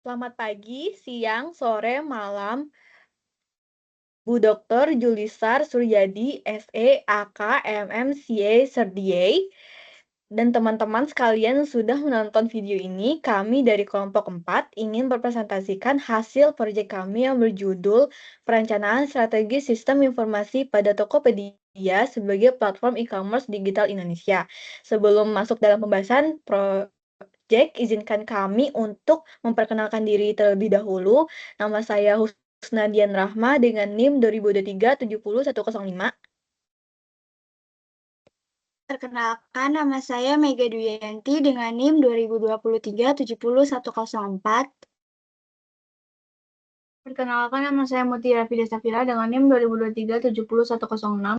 Selamat pagi, siang, sore, malam, Bu Dr. Julisar Suryadi, SE, AK, MM, CA, Serdiei, dan teman-teman sekalian yang sudah menonton video ini. Kami dari kelompok 4 ingin mempresentasikan hasil proyek kami yang berjudul Perencanaan Strategi Sistem Informasi pada Tokopedia sebagai Platform E-commerce Digital Indonesia. Sebelum masuk dalam pembahasan izinkan kami untuk memperkenalkan diri terlebih dahulu. Nama saya Husnadian Rahma dengan NIM 2023 70105. Perkenalkan, nama saya Mega Duyanti dengan NIM 2023 70104. Perkenalkan, nama saya Mutiara Fida Safira dengan NIM 2023 70106.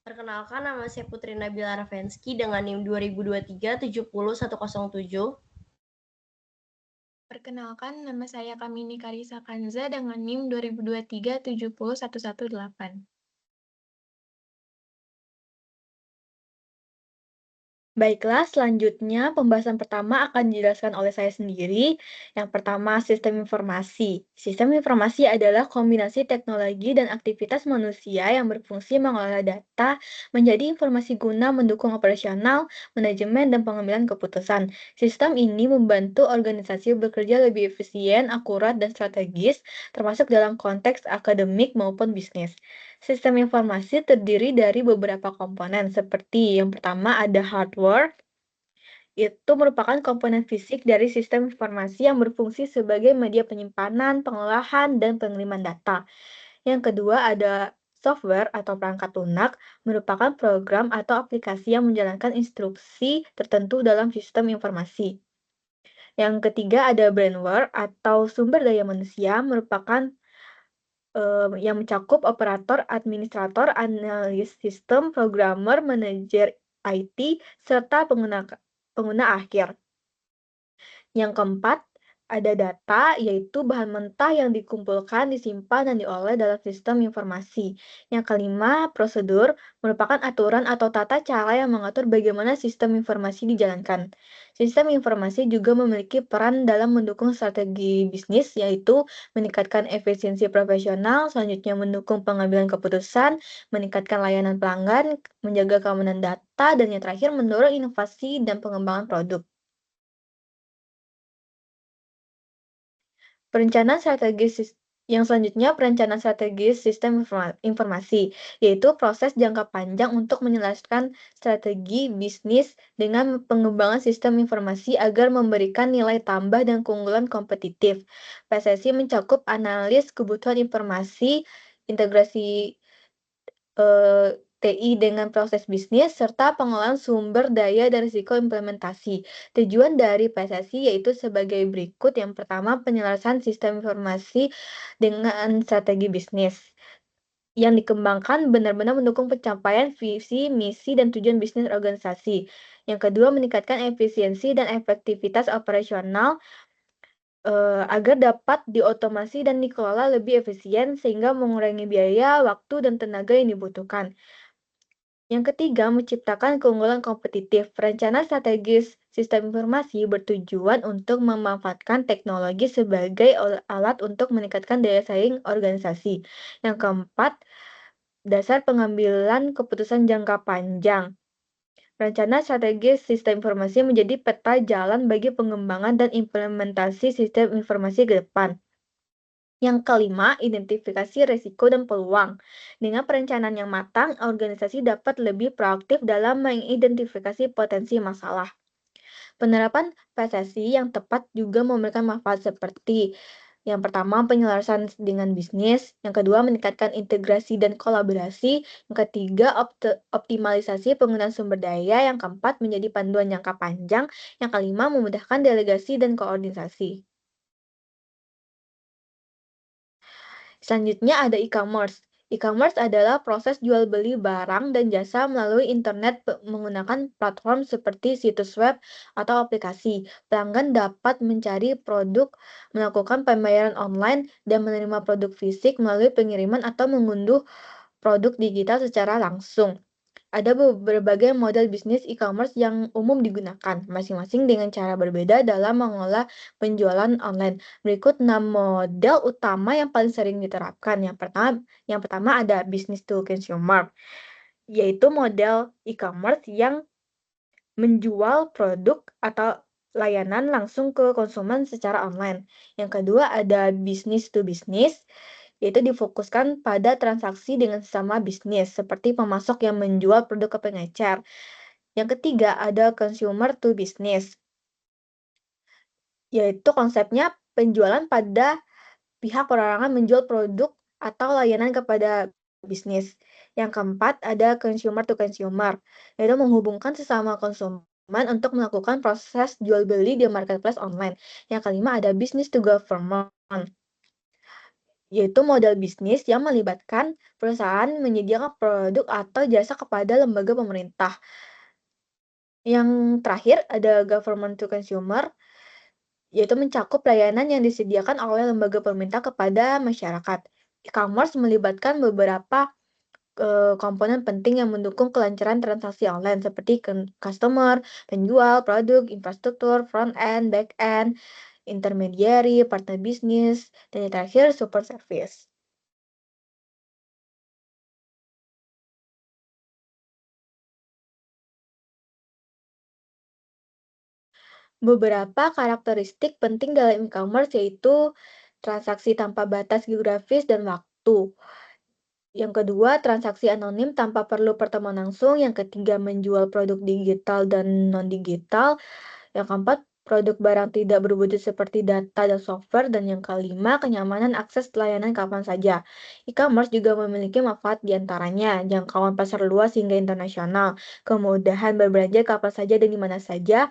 Perkenalkan, nama saya Putri Nabila Ravensky dengan NIM 2023 70107. Perkenalkan, nama saya Kamini Karisa Kanza dengan NIM 2023 70118. Baiklah, selanjutnya pembahasan pertama akan dijelaskan oleh saya sendiri. Yang pertama, sistem informasi. Sistem informasi adalah kombinasi teknologi dan aktivitas manusia yang berfungsi mengelola data menjadi informasi guna mendukung operasional, manajemen, dan pengambilan keputusan. Sistem ini membantu organisasi bekerja lebih efisien, akurat, dan strategis, termasuk dalam konteks akademik maupun bisnis. Sistem informasi terdiri dari beberapa komponen, seperti yang pertama ada hardware, itu merupakan komponen fisik dari sistem informasi yang berfungsi sebagai media penyimpanan, pengolahan, dan pengiriman data. Yang kedua ada software atau perangkat lunak, merupakan program atau aplikasi yang menjalankan instruksi tertentu dalam sistem informasi. Yang ketiga ada brainware atau sumber daya manusia, merupakan yang mencakup operator, administrator, analis sistem, programmer, manajer IT, serta pengguna akhir. Yang keempat, ada data, yaitu bahan mentah yang dikumpulkan, disimpan, dan diolah dalam sistem informasi. Yang kelima, prosedur merupakan aturan atau tata cara yang mengatur bagaimana sistem informasi dijalankan. Sistem informasi juga memiliki peran dalam mendukung strategi bisnis, yaitu meningkatkan efisiensi profesional, selanjutnya mendukung pengambilan keputusan, meningkatkan layanan pelanggan, menjaga keamanan data, dan yang terakhir mendorong inovasi dan pengembangan produk. Perencanaan strategis yang selanjutnya perencanaan strategis sistem informasi, yaitu proses jangka panjang untuk menjelaskan strategi bisnis dengan pengembangan sistem informasi agar memberikan nilai tambah dan keunggulan kompetitif. PSSI mencakup analis kebutuhan informasi, integrasi TI dengan proses bisnis, serta pengolahan sumber daya dan risiko implementasi. Tujuan dari PSSI yaitu sebagai berikut. Yang pertama, penyelesaian sistem informasi dengan strategi bisnis yang dikembangkan benar-benar mendukung pencapaian visi, misi, dan tujuan bisnis organisasi. Yang kedua, meningkatkan efisiensi dan efektivitas operasional agar dapat diotomasi dan dikelola lebih efisien sehingga mengurangi biaya, waktu, dan tenaga yang dibutuhkan. Yang ketiga, menciptakan keunggulan kompetitif. Rencana strategis sistem informasi bertujuan untuk memanfaatkan teknologi sebagai alat untuk meningkatkan daya saing organisasi. Yang keempat, dasar pengambilan keputusan jangka panjang. Rencana strategis sistem informasi menjadi peta jalan bagi pengembangan dan implementasi sistem informasi ke depan. Yang kelima, identifikasi risiko dan peluang. Dengan perencanaan yang matang, organisasi dapat lebih proaktif dalam mengidentifikasi potensi masalah. Penerapan PSSI yang tepat juga memberikan manfaat seperti yang pertama, penyelesaian dengan bisnis. Yang kedua, meningkatkan integrasi dan kolaborasi. Yang ketiga, optimalisasi penggunaan sumber daya. Yang keempat, menjadi panduan jangka panjang. Yang kelima, memudahkan delegasi dan koordinasi. Selanjutnya ada e-commerce. E-commerce adalah proses jual beli barang dan jasa melalui internet menggunakan platform seperti situs web atau aplikasi. Pelanggan dapat mencari produk, melakukan pembayaran online, dan menerima produk fisik melalui pengiriman atau mengunduh produk digital secara langsung. Ada berbagai model bisnis e-commerce yang umum digunakan, masing-masing dengan cara berbeda dalam mengolah penjualan online. Berikut 6 model utama yang paling sering diterapkan. Yang pertama ada business to consumer, yaitu model e-commerce yang menjual produk atau layanan langsung ke konsumen secara online. Yang kedua ada business to business, yaitu difokuskan pada transaksi dengan sesama bisnis, seperti pemasok yang menjual produk ke pengecer. Yang ketiga ada consumer to business, yaitu konsepnya penjualan pada pihak perorangan menjual produk atau layanan kepada bisnis. Yang keempat ada consumer to consumer, yaitu menghubungkan sesama konsumen untuk melakukan proses jual beli di marketplace online. Yang kelima ada business to government, yaitu model bisnis yang melibatkan perusahaan menyediakan produk atau jasa kepada lembaga pemerintah. Yang terakhir ada government to consumer, yaitu mencakup layanan yang disediakan oleh lembaga pemerintah kepada masyarakat. E-commerce melibatkan beberapa komponen penting yang mendukung kelancaran transaksi online seperti customer, penjual, produk, infrastruktur, front end, back end, intermediary, partner bisnis, dan yang terakhir support service. Beberapa karakteristik penting dalam e-commerce yaitu transaksi tanpa batas geografis dan waktu. Yang kedua, transaksi anonim tanpa perlu pertemuan langsung. Yang ketiga, menjual produk digital dan non-digital. Yang keempat, produk barang tidak berwujud seperti data dan software. Dan yang kelima, kenyamanan akses layanan kapan saja. E-commerce juga memiliki manfaat diantaranya jangkauan pasar luas hingga internasional, kemudahan berbelanja kapan saja dan di mana saja,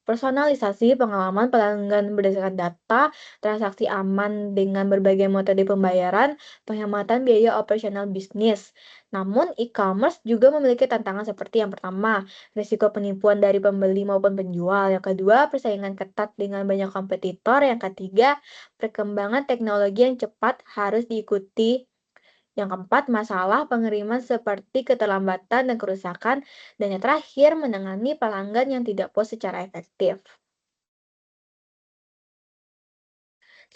personalisasi pengalaman pelanggan berdasarkan data, transaksi aman dengan berbagai metode pembayaran, penghematan biaya operasional bisnis. Namun, e-commerce juga memiliki tantangan seperti yang pertama, risiko penipuan dari pembeli maupun penjual. Yang kedua, persaingan ketat dengan banyak kompetitor. Yang ketiga, perkembangan teknologi yang cepat harus diikuti. Yang keempat, masalah pengiriman seperti keterlambatan dan kerusakan. Dan yang terakhir, menangani pelanggan yang tidak puas secara efektif.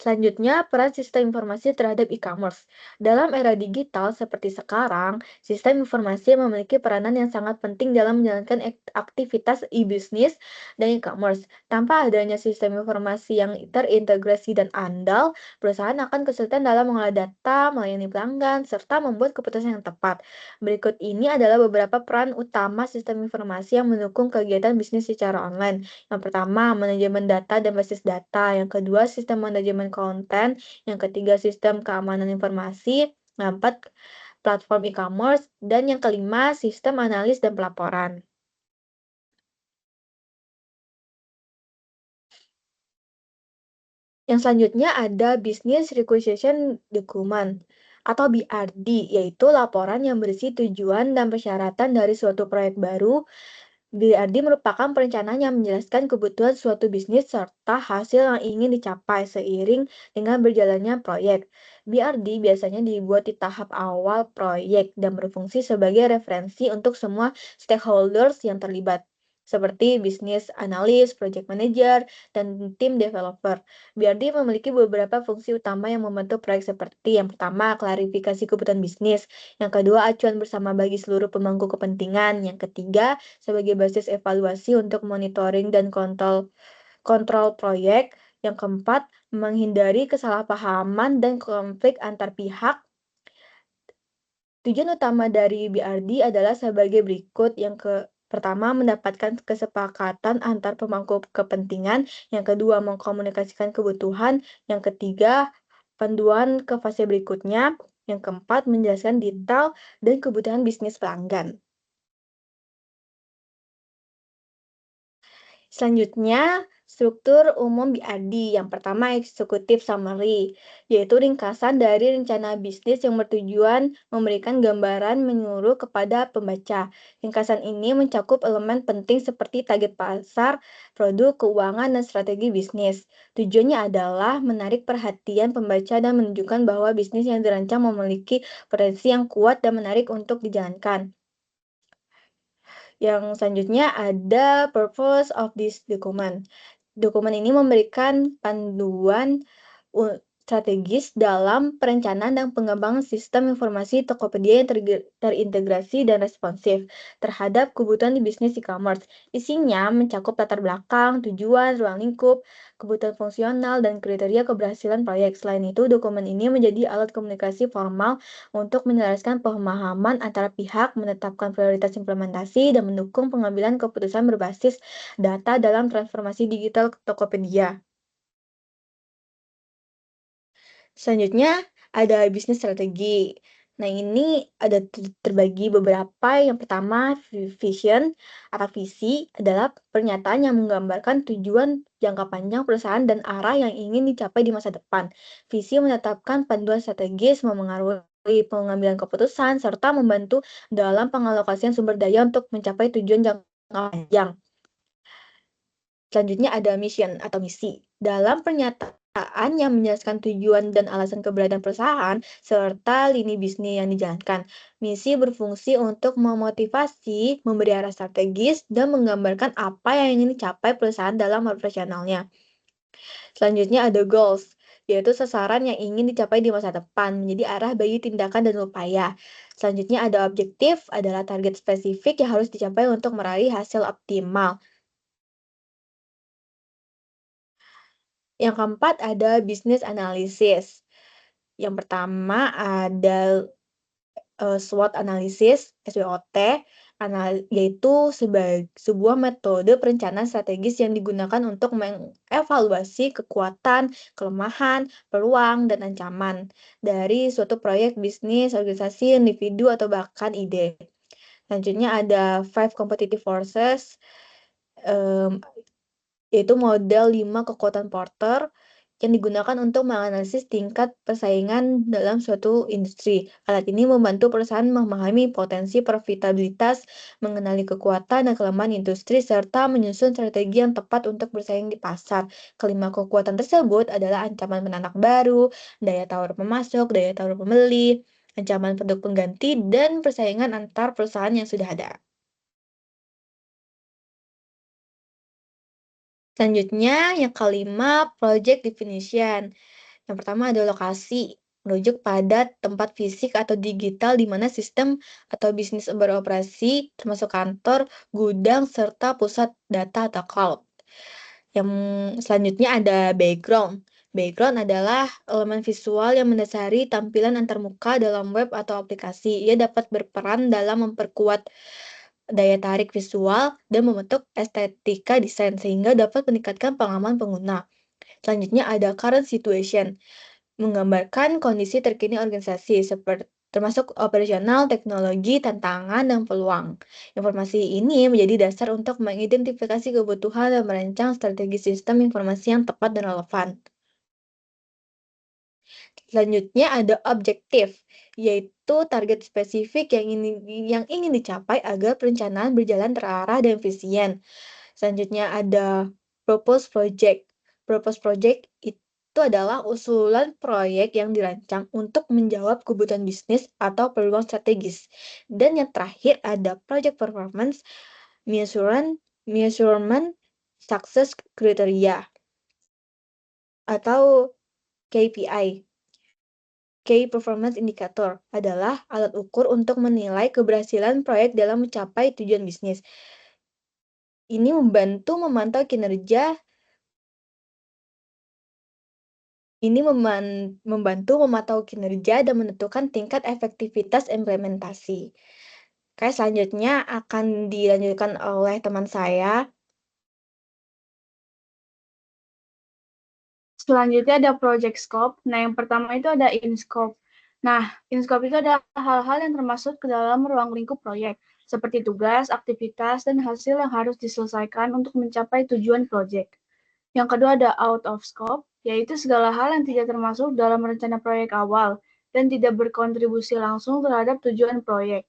Selanjutnya, peran sistem informasi terhadap e-commerce. Dalam era digital seperti sekarang, sistem informasi memiliki peranan yang sangat penting dalam menjalankan aktivitas e-bisnis dan e-commerce. Tanpa adanya sistem informasi yang terintegrasi dan andal, perusahaan akan kesulitan dalam mengolah data, melayani pelanggan, serta membuat keputusan yang tepat. Berikut ini adalah beberapa peran utama sistem informasi yang mendukung kegiatan bisnis secara online. Yang pertama, manajemen data dan basis data. Yang kedua, sistem manajemen konten. Yang ketiga, sistem keamanan informasi. Yang keempat, platform e-commerce. Dan yang kelima, sistem analis dan pelaporan. Yang selanjutnya ada Business Requisition Document atau BRD, yaitu laporan yang berisi tujuan dan persyaratan dari suatu proyek baru. BRD merupakan perencanaan yang menjelaskan kebutuhan suatu bisnis serta hasil yang ingin dicapai seiring dengan berjalannya proyek. BRD biasanya dibuat di tahap awal proyek dan berfungsi sebagai referensi untuk semua stakeholders yang terlibat, seperti bisnis analis, project manager, dan tim developer. BRD memiliki beberapa fungsi utama yang membantu proyek seperti yang pertama, klarifikasi kebutuhan bisnis. Yang kedua, acuan bersama bagi seluruh pemangku kepentingan. Yang ketiga, sebagai basis evaluasi untuk monitoring dan kontrol proyek. Yang keempat, menghindari kesalahpahaman dan konflik antar pihak. Tujuan utama dari BRD adalah sebagai berikut. Pertama, mendapatkan kesepakatan antar pemangku kepentingan. Yang kedua, mengkomunikasikan kebutuhan. Yang ketiga, panduan ke fase berikutnya. Yang keempat, menjelaskan detail dan kebutuhan bisnis pelanggan. Selanjutnya, struktur umum BRD. Yang pertama, Executive Summary, yaitu ringkasan dari rencana bisnis yang bertujuan memberikan gambaran menyeluruh kepada pembaca. Ringkasan ini mencakup elemen penting seperti target pasar, produk, keuangan, dan strategi bisnis. Tujuannya adalah menarik perhatian pembaca dan menunjukkan bahwa bisnis yang dirancang memiliki potensi yang kuat dan menarik untuk dijalankan. Yang selanjutnya ada purpose of this document. Dokumen ini memberikan panduan strategis dalam perencanaan dan pengembangan sistem informasi Tokopedia yang terintegrasi dan responsif terhadap kebutuhan di bisnis e-commerce. Isinya mencakup latar belakang, tujuan, ruang lingkup, kebutuhan fungsional, dan kriteria keberhasilan proyek. Selain itu, dokumen ini menjadi alat komunikasi formal untuk menjelaskan pemahaman antara pihak, menetapkan prioritas implementasi, dan mendukung pengambilan keputusan berbasis data dalam transformasi digital Tokopedia. Selanjutnya ada bisnis strategi. Nah, ini ada terbagi beberapa. Yang pertama, vision atau visi adalah pernyataan yang menggambarkan tujuan jangka panjang perusahaan dan arah yang ingin dicapai di masa depan. Visi menetapkan panduan strategis, memengaruhi pengambilan keputusan, serta membantu dalam pengalokasian sumber daya untuk mencapai tujuan jangka panjang. Selanjutnya ada mission atau misi. Dalam pernyataan yang menjelaskan tujuan dan alasan keberadaan perusahaan, serta lini bisnis yang dijalankan. Misi berfungsi untuk memotivasi, memberi arah strategis, dan menggambarkan apa yang ingin dicapai perusahaan dalam operasionalnya. Selanjutnya ada goals, yaitu sasaran yang ingin dicapai di masa depan, menjadi arah bagi tindakan dan upaya. Selanjutnya ada objektif, adalah target spesifik yang harus dicapai untuk meraih hasil optimal. Yang keempat ada business analysis. Yang pertama ada SWOT analysis, SWOT, yaitu sebuah metode perencanaan strategis yang digunakan untuk mengevaluasi kekuatan, kelemahan, peluang, dan ancaman dari suatu proyek bisnis, organisasi, individu, atau bahkan ide. Selanjutnya ada 5 competitive forces, yaitu model 5 kekuatan Porter yang digunakan untuk menganalisis tingkat persaingan dalam suatu industri. Alat ini membantu perusahaan memahami potensi profitabilitas, mengenali kekuatan dan kelemahan industri, serta menyusun strategi yang tepat untuk bersaing di pasar. Kelima kekuatan tersebut adalah ancaman penanak baru, daya tawar pemasok, daya tawar pembeli, ancaman produk pengganti, dan persaingan antar perusahaan yang sudah ada. Selanjutnya, yang kelima, project definition. Yang pertama ada lokasi, merujuk pada tempat fisik atau digital di mana sistem atau bisnis beroperasi, termasuk kantor, gudang, serta pusat data atau cloud. Yang selanjutnya ada background. Background adalah elemen visual yang mendasari tampilan antarmuka dalam web atau aplikasi. Ia dapat berperan dalam memperkuat daya tarik visual dan membentuk estetika desain sehingga dapat meningkatkan pengalaman pengguna. Selanjutnya ada current situation, menggambarkan kondisi terkini organisasi termasuk operasional, teknologi, tantangan, dan peluang. Informasi ini menjadi dasar untuk mengidentifikasi kebutuhan dan merancang strategi sistem informasi yang tepat dan relevan. Selanjutnya ada objektif, yaitu target spesifik yang ingin dicapai agar perencanaan berjalan terarah dan efisien. Selanjutnya ada purpose project. Purpose project itu adalah usulan proyek yang dirancang untuk menjawab kebutuhan bisnis atau peluang strategis. Dan yang terakhir ada project performance measurement success criteria atau KPI. Key Performance Indicator adalah alat ukur untuk menilai keberhasilan proyek dalam mencapai tujuan bisnis. Ini membantu memantau kinerja. Membantu memantau kinerja dan menentukan tingkat efektivitas implementasi. Oke, selanjutnya akan dilanjutkan oleh teman saya. Selanjutnya ada project scope. Nah, yang pertama itu ada in scope. Nah, in scope itu ada hal-hal yang termasuk ke dalam ruang lingkup proyek, seperti tugas, aktivitas, dan hasil yang harus diselesaikan untuk mencapai tujuan proyek. Yang kedua ada out of scope, yaitu segala hal yang tidak termasuk dalam rencana proyek awal dan tidak berkontribusi langsung terhadap tujuan proyek.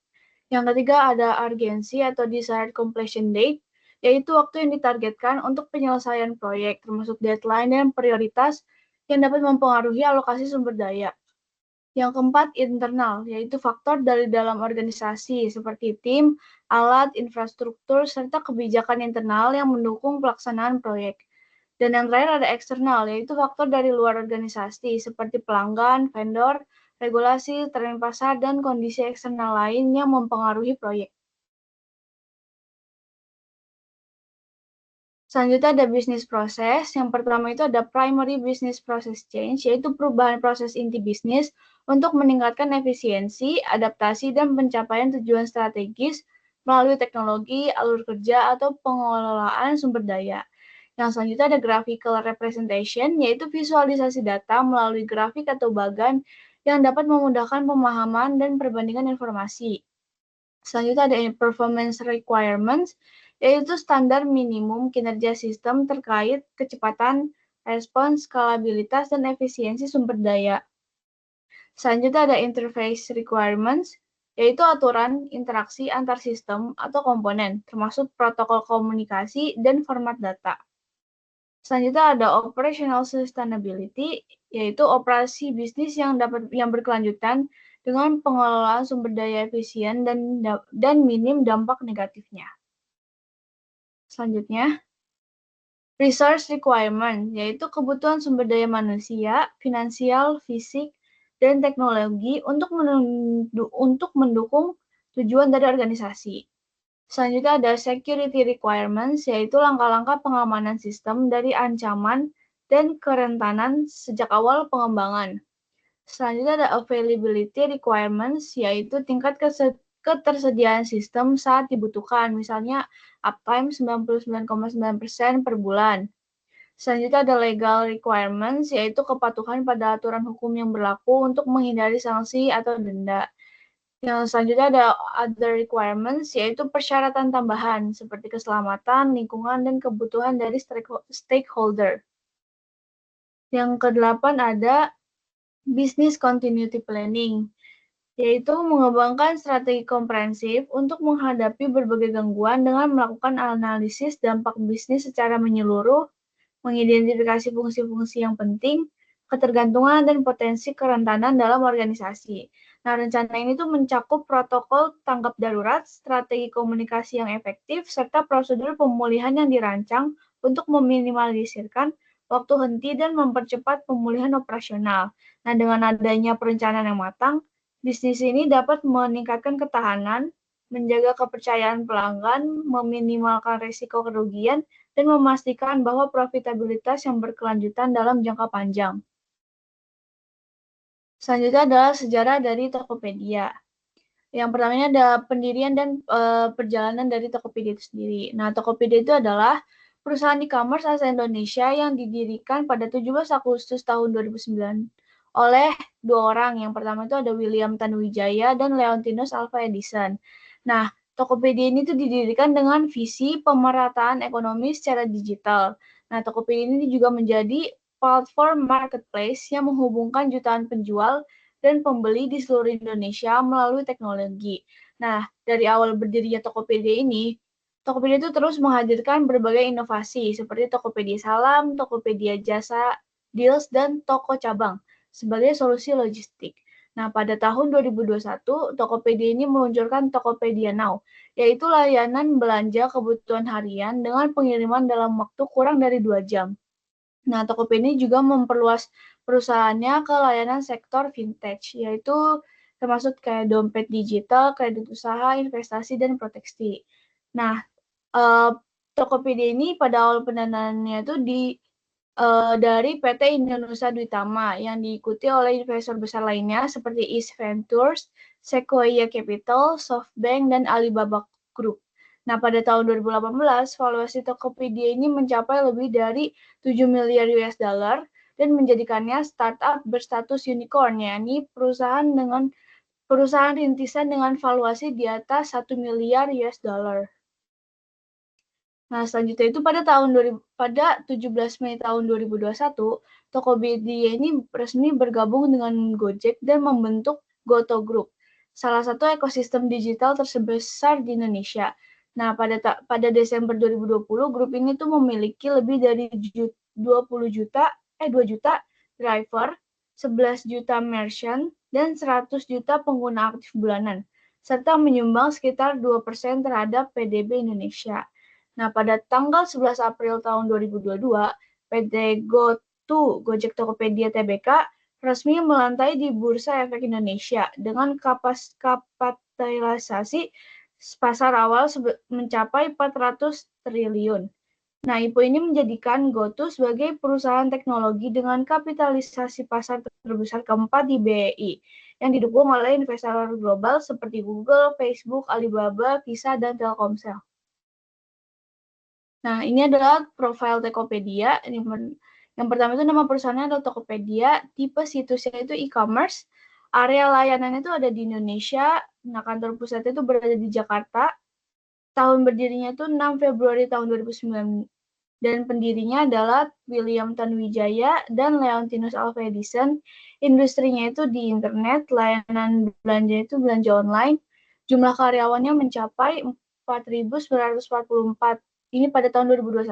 Yang ketiga ada urgency atau desired completion date, yaitu waktu yang ditargetkan untuk penyelesaian proyek, termasuk deadline dan prioritas yang dapat mempengaruhi alokasi sumber daya. Yang keempat, internal, yaitu faktor dari dalam organisasi seperti tim, alat, infrastruktur, serta kebijakan internal yang mendukung pelaksanaan proyek. Dan yang terakhir ada eksternal, yaitu faktor dari luar organisasi seperti pelanggan, vendor, regulasi, tren pasar, dan kondisi eksternal lain yang mempengaruhi proyek. Selanjutnya ada bisnis proses. Yang pertama itu ada primary business process change, yaitu perubahan proses inti bisnis untuk meningkatkan efisiensi, adaptasi, dan pencapaian tujuan strategis melalui teknologi, alur kerja, atau pengelolaan sumber daya. Yang selanjutnya ada graphical representation, yaitu visualisasi data melalui grafik atau bagan yang dapat memudahkan pemahaman dan perbandingan informasi. Selanjutnya ada performance requirements, yaitu standar minimum kinerja sistem terkait kecepatan, respons, skalabilitas, dan efisiensi sumber daya. Selanjutnya ada interface requirements, yaitu aturan interaksi antar sistem atau komponen, termasuk protokol komunikasi dan format data. Selanjutnya ada operational sustainability, yaitu operasi bisnis yang berkelanjutan dengan pengelolaan sumber daya efisien dan minim dampak negatifnya. Selanjutnya, resource requirement, yaitu kebutuhan sumber daya manusia, finansial, fisik, dan teknologi untuk mendukung tujuan dari organisasi. Selanjutnya ada security requirements, yaitu langkah-langkah pengamanan sistem dari ancaman dan kerentanan sejak awal pengembangan. Selanjutnya ada availability requirements, yaitu tingkat ketersediaan sistem saat dibutuhkan, misalnya uptime 99,9% per bulan. Selanjutnya ada legal requirements, yaitu kepatuhan pada aturan hukum yang berlaku untuk menghindari sanksi atau denda. Yang selanjutnya ada other requirements, yaitu persyaratan tambahan seperti keselamatan, lingkungan, dan kebutuhan dari stakeholder. Yang kedelapan ada business continuity planning, yaitu mengembangkan strategi komprehensif untuk menghadapi berbagai gangguan dengan melakukan analisis dampak bisnis secara menyeluruh, mengidentifikasi fungsi-fungsi yang penting, ketergantungan, dan potensi kerentanan dalam organisasi. Nah, rencana ini tuh mencakup protokol tanggap darurat, strategi komunikasi yang efektif, serta prosedur pemulihan yang dirancang untuk meminimalisirkan waktu henti dan mempercepat pemulihan operasional. Nah, dengan adanya perencanaan yang matang, bisnis ini dapat meningkatkan ketahanan, menjaga kepercayaan pelanggan, meminimalkan risiko kerugian, dan memastikan bahwa profitabilitas yang berkelanjutan dalam jangka panjang. Selanjutnya adalah sejarah dari Tokopedia. Yang pertamanya ada pendirian dan perjalanan dari Tokopedia itu sendiri. Nah, Tokopedia itu adalah perusahaan e-commerce asal Indonesia yang didirikan pada 17 Agustus tahun 2009 oleh dua orang. Yang pertama itu ada William Tanuwijaya dan Leontinus Alva Edison. Nah, Tokopedia ini tuh didirikan dengan visi pemerataan ekonomi secara digital. Nah, Tokopedia ini juga menjadi platform marketplace yang menghubungkan jutaan penjual dan pembeli di seluruh Indonesia melalui teknologi. Nah, dari awal berdirinya Tokopedia ini, Tokopedia itu terus menghadirkan berbagai inovasi seperti Tokopedia Salam, Tokopedia Jasa, Deals, dan Toko Cabang sebagai solusi logistik. Nah, pada tahun 2021, Tokopedia ini meluncurkan Tokopedia Now, yaitu layanan belanja kebutuhan harian dengan pengiriman dalam waktu kurang dari 2 jam. Nah, Tokopedia juga memperluas perusahaannya ke layanan sektor vintage, yaitu termasuk kayak dompet digital, kredit usaha, investasi, dan proteksi. Nah, Tokopedia ini pada awal pendanaannya itu dari PT Indonesia Duitama yang diikuti oleh investor besar lainnya seperti East Ventures, Sequoia Capital, SoftBank, dan Alibaba Group. Nah, pada tahun 2018, valuasi Tokopedia ini mencapai lebih dari 7 miliar US dollar dan menjadikannya startup berstatus unicorn, yakni perusahaan rintisan dengan valuasi di atas 1 miliar US dollar. Nah, selanjutnya itu pada 17 Mei tahun 2021, Tokopedia ini resmi bergabung dengan Gojek dan membentuk Goto Group, salah satu ekosistem digital terbesar di Indonesia. Nah, pada Desember 2020, grup ini tuh memiliki lebih dari 2 juta driver 11 juta merchant, dan 100 juta pengguna aktif bulanan, serta menyumbang sekitar 2% terhadap PDB Indonesia. Nah, pada tanggal 11 April tahun 2022, PT GoTo Gojek Tokopedia Tbk resmi melantai di Bursa Efek Indonesia dengan kapitalisasi pasar awal mencapai 400 triliun. Nah, IPO ini menjadikan GoTo sebagai perusahaan teknologi dengan kapitalisasi pasar terbesar keempat di BRI, yang didukung oleh investor global seperti Google, Facebook, Alibaba, Visa, dan Telkomsel. Nah, ini adalah profil Tokopedia. Yang pertama itu nama perusahaannya adalah Tokopedia, tipe situsnya itu e-commerce, area layanannya itu ada di Indonesia, nah kantor pusatnya itu berada di Jakarta, tahun berdirinya itu 6 Februari tahun 2009, dan pendirinya adalah William Tanuwijaya dan Leontinus Alva Edison. Industrinya itu di internet, layanan belanja itu belanja online. Jumlah karyawannya mencapai 4.944. Ini pada tahun 2021.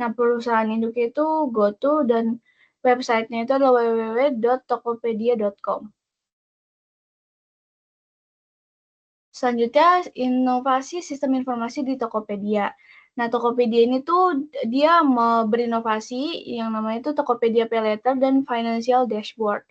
Nah, perusahaan induknya itu GoTo dan websitenya itu adalah www.tokopedia.com. Selanjutnya, inovasi sistem informasi di Tokopedia. Nah, Tokopedia ini tuh dia berinovasi yang namanya itu Tokopedia Pay Later dan Financial Dashboard.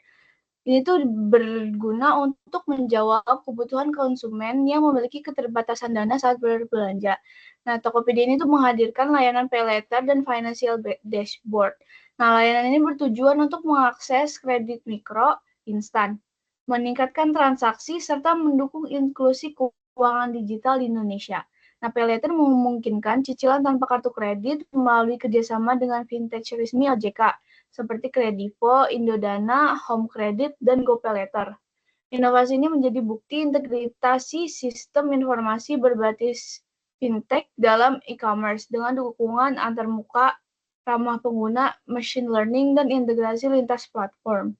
Ini tuh berguna untuk menjawab kebutuhan konsumen yang memiliki keterbatasan dana saat berbelanja. Nah, Tokopedia ini tuh menghadirkan layanan Pay Later dan Financial Dashboard. Nah, layanan ini bertujuan untuk mengakses kredit mikro instan, meningkatkan transaksi, serta mendukung inklusi keuangan digital di Indonesia. Nah, PayLater memungkinkan cicilan tanpa kartu kredit melalui kerjasama dengan fintech resmi OJK, seperti Kredivo, Indodana, Home Credit, dan GoPayLater. Inovasi ini menjadi bukti integrasi sistem informasi berbasis fintech dalam e-commerce dengan dukungan antarmuka, ramah pengguna, machine learning, dan integrasi lintas platform.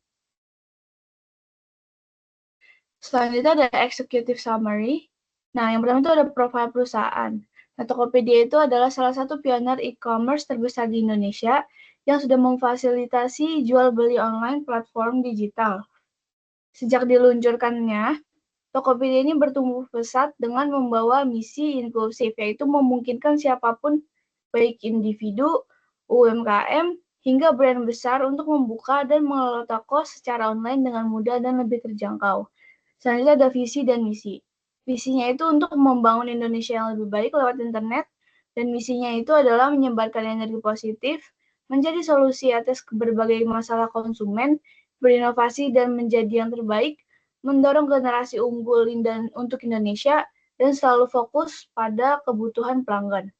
Selanjutnya ada executive summary. Nah, yang pertama itu ada profil perusahaan. Nah, Tokopedia itu adalah salah satu pionir e-commerce terbesar di Indonesia yang sudah memfasilitasi jual beli online platform digital. Sejak diluncurkannya, Tokopedia ini bertumbuh pesat dengan membawa misi inklusif, yaitu memungkinkan siapapun, baik individu, UMKM, hingga brand besar untuk membuka dan mengelola toko secara online dengan mudah dan lebih terjangkau. Selanjutnya ada visi dan misi. Visinya itu untuk membangun Indonesia yang lebih baik lewat internet, dan misinya itu adalah menyebarkan energi positif, menjadi solusi atas berbagai masalah konsumen, berinovasi dan menjadi yang terbaik, mendorong generasi unggul untuk Indonesia, dan selalu fokus pada kebutuhan pelanggan.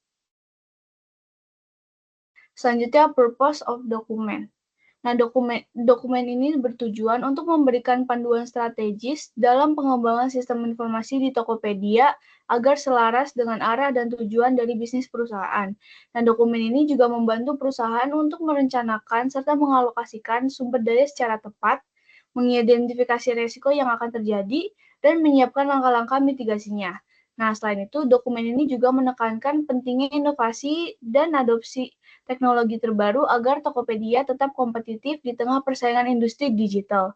Selanjutnya, purpose of document. Nah, dokumen ini bertujuan untuk memberikan panduan strategis dalam pengembangan sistem informasi di Tokopedia agar selaras dengan arah dan tujuan dari bisnis perusahaan. Nah, dokumen ini juga membantu perusahaan untuk merencanakan serta mengalokasikan sumber daya secara tepat, mengidentifikasi risiko yang akan terjadi, dan menyiapkan langkah-langkah mitigasinya. Nah, selain itu, dokumen ini juga menekankan pentingnya inovasi dan adopsi teknologi terbaru agar Tokopedia tetap kompetitif di tengah persaingan industri digital.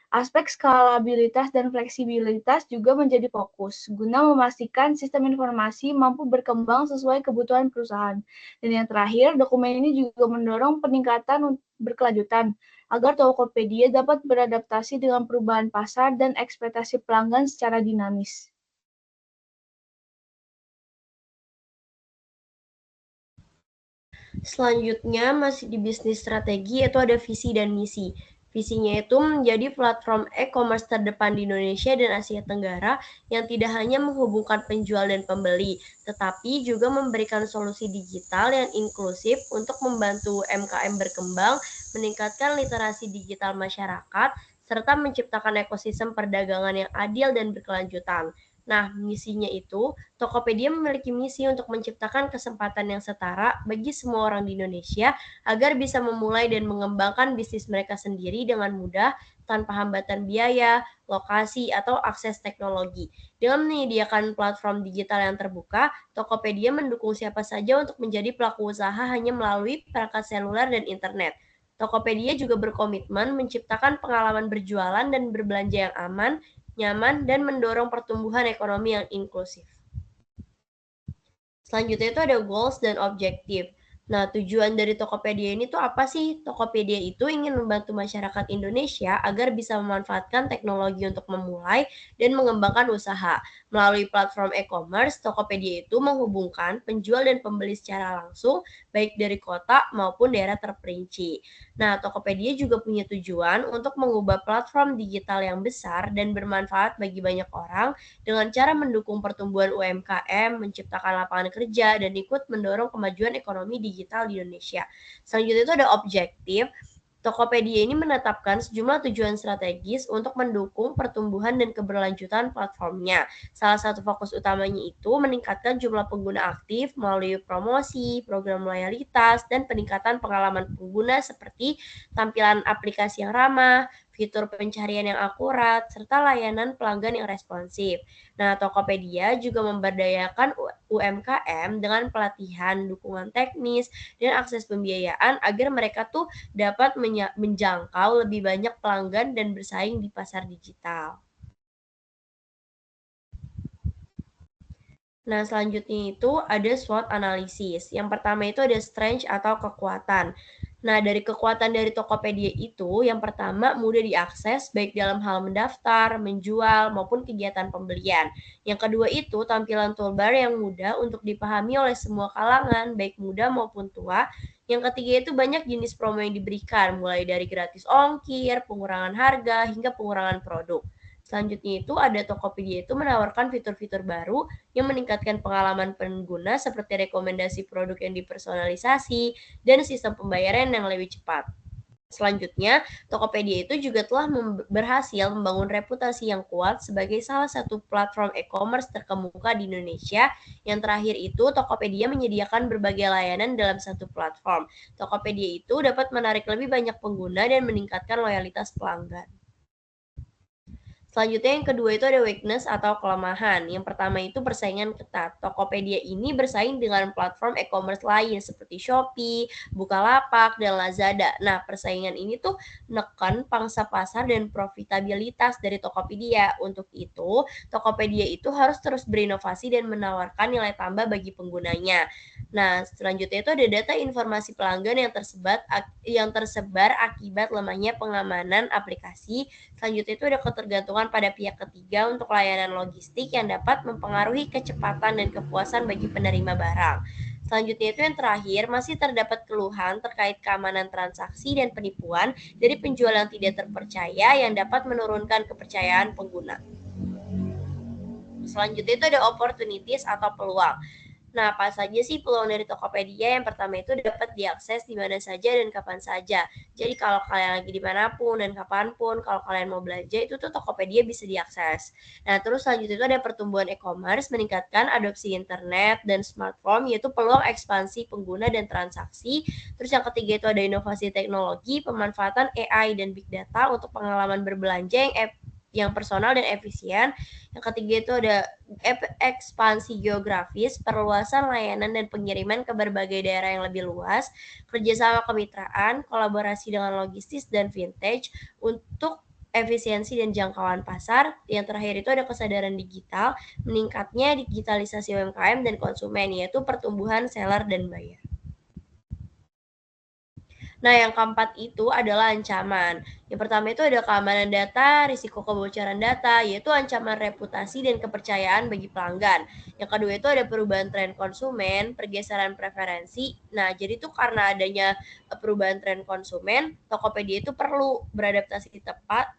Aspek skalabilitas dan fleksibilitas juga menjadi fokus, guna memastikan sistem informasi mampu berkembang sesuai kebutuhan perusahaan. Dan yang terakhir, dokumen ini juga mendorong peningkatan berkelanjutan, agar Tokopedia dapat beradaptasi dengan perubahan pasar dan ekspektasi pelanggan secara dinamis. Selanjutnya masih di bisnis strategi, yaitu ada visi dan misi. Visinya itu menjadi platform e-commerce terdepan di Indonesia dan Asia Tenggara yang tidak hanya menghubungkan penjual dan pembeli, tetapi juga memberikan solusi digital yang inklusif untuk membantu UMKM berkembang, meningkatkan literasi digital masyarakat, serta menciptakan ekosistem perdagangan yang adil dan berkelanjutan. Nah, misinya itu, Tokopedia memiliki misi untuk menciptakan kesempatan yang setara bagi semua orang di Indonesia agar bisa memulai dan mengembangkan bisnis mereka sendiri dengan mudah tanpa hambatan biaya, lokasi, atau akses teknologi. Dengan menyediakan platform digital yang terbuka, Tokopedia mendukung siapa saja untuk menjadi pelaku usaha hanya melalui perangkat seluler dan internet. Tokopedia juga berkomitmen menciptakan pengalaman berjualan dan berbelanja yang aman, nyaman, dan mendorong pertumbuhan ekonomi yang inklusif. Selanjutnya itu ada goals dan objektif. Nah, tujuan dari Tokopedia ini tuh apa sih? Tokopedia itu ingin membantu masyarakat Indonesia agar bisa memanfaatkan teknologi untuk memulai dan mengembangkan usaha. Melalui platform e-commerce, Tokopedia itu menghubungkan penjual dan pembeli secara langsung, baik dari kota maupun daerah terperinci. Nah, Tokopedia juga punya tujuan untuk mengubah platform digital yang besar dan bermanfaat bagi banyak orang dengan cara mendukung pertumbuhan UMKM, menciptakan lapangan kerja, dan ikut mendorong kemajuan ekonomi digital di Indonesia. Selanjutnya itu ada objektif. Tokopedia ini menetapkan sejumlah tujuan strategis untuk mendukung pertumbuhan dan keberlanjutan platformnya. Salah satu fokus utamanya itu meningkatkan jumlah pengguna aktif melalui promosi, program loyalitas, dan peningkatan pengalaman pengguna seperti tampilan aplikasi yang ramah, fitur pencarian yang akurat, serta layanan pelanggan yang responsif. Nah, Tokopedia juga memberdayakan UMKM dengan pelatihan, dukungan teknis, dan akses pembiayaan agar mereka tuh dapat menjangkau lebih banyak pelanggan dan bersaing di pasar digital. Nah, selanjutnya itu ada SWOT analisis. Yang pertama itu ada strength atau kekuatan. Nah, dari kekuatan dari Tokopedia itu, yang pertama mudah diakses baik dalam hal mendaftar, menjual, maupun kegiatan pembelian. Yang kedua itu tampilan toolbar yang mudah untuk dipahami oleh semua kalangan, baik muda maupun tua. Yang ketiga itu banyak jenis promo yang diberikan, mulai dari gratis ongkir, pengurangan harga, hingga pengurangan produk. Selanjutnya itu ada Tokopedia itu menawarkan fitur-fitur baru yang meningkatkan pengalaman pengguna seperti rekomendasi produk yang dipersonalisasi dan sistem pembayaran yang lebih cepat. Selanjutnya, Tokopedia itu juga telah berhasil membangun reputasi yang kuat sebagai salah satu platform e-commerce terkemuka di Indonesia. Yang terakhir itu, Tokopedia menyediakan berbagai layanan dalam satu platform. Tokopedia itu dapat menarik lebih banyak pengguna dan meningkatkan loyalitas pelanggan. Selanjutnya yang kedua itu ada weakness atau kelemahan. Yang pertama itu persaingan ketat. Tokopedia ini bersaing dengan platform e-commerce lain seperti Shopee, Bukalapak, dan Lazada. Nah, persaingan ini tuh neken pangsa pasar dan profitabilitas dari Tokopedia. Untuk itu, Tokopedia itu harus terus berinovasi dan menawarkan nilai tambah bagi penggunanya. Nah, selanjutnya itu ada data informasi pelanggan yang tersebar akibat lemahnya pengamanan aplikasi. Selanjutnya itu ada ketergantungan pada pihak ketiga untuk layanan logistik yang dapat mempengaruhi kecepatan dan kepuasan bagi penerima barang. Selanjutnya itu yang terakhir, masih terdapat keluhan terkait keamanan transaksi dan penipuan dari penjual yang tidak terpercaya yang dapat menurunkan kepercayaan pengguna. Selanjutnya itu ada opportunities atau peluang. Nah, apa saja sih peluang dari Tokopedia? Yang pertama itu dapat diakses di mana saja dan kapan saja. Jadi kalau kalian lagi dimanapun dan kapanpun, kalau kalian mau belanja itu tuh Tokopedia bisa diakses. Nah, terus selanjutnya itu ada pertumbuhan e-commerce, meningkatkan adopsi internet dan smartphone, yaitu peluang ekspansi pengguna dan transaksi. Terus yang ketiga itu ada inovasi teknologi, pemanfaatan AI dan big data untuk pengalaman berbelanja yang personal dan efisien. Yang ketiga itu ada ekspansi geografis, perluasan layanan dan pengiriman ke berbagai daerah yang lebih luas, kerjasama kemitraan, kolaborasi dengan logistis dan vintage untuk efisiensi dan jangkauan pasar. Yang terakhir itu ada kesadaran digital, meningkatnya digitalisasi UMKM dan konsumen, yaitu pertumbuhan seller dan buyer. Nah, yang keempat itu adalah ancaman. Yang pertama itu ada keamanan data, risiko kebocoran data, yaitu ancaman reputasi dan kepercayaan bagi pelanggan. Yang kedua itu ada perubahan tren konsumen, pergeseran preferensi. Nah, jadi itu karena adanya perubahan tren konsumen, Tokopedia itu perlu beradaptasi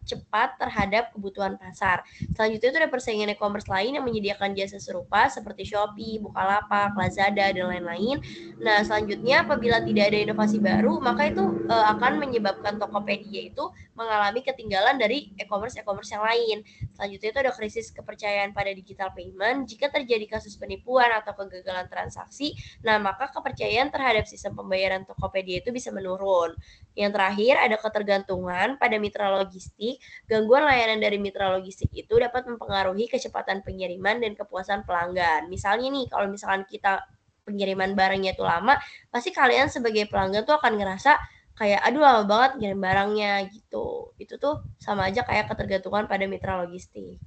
cepat terhadap kebutuhan pasar. Selanjutnya itu ada persaingan e-commerce lain yang menyediakan jasa serupa seperti Shopee, Bukalapak, Lazada, dan lain-lain. Nah, selanjutnya apabila tidak ada inovasi baru, maka itu akan menyebabkan Tokopedia itu mengalami ketinggalan dari e-commerce yang lain. Selanjutnya itu ada krisis kepercayaan pada digital payment. Jika terjadi kasus penipuan atau kegagalan transaksi, nah maka kepercayaan terhadap sistem pembayaran Tokopedia itu bisa menurun. Yang terakhir ada ketergantungan pada mitra logistik. Gangguan layanan dari mitra logistik itu dapat mempengaruhi kecepatan pengiriman dan kepuasan pelanggan. Misalnya nih, kalau misalkan kita pengiriman barangnya itu lama, pasti kalian sebagai pelanggan tuh akan ngerasa kayak aduh lama banget ngirim barangnya gitu. Itu tuh sama aja kayak ketergantungan pada mitra logistik.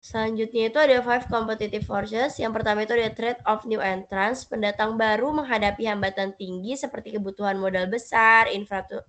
Selanjutnya itu ada 5 competitive forces. Yang pertama itu ada threat of new entrants. Pendatang baru menghadapi hambatan tinggi seperti kebutuhan modal besar,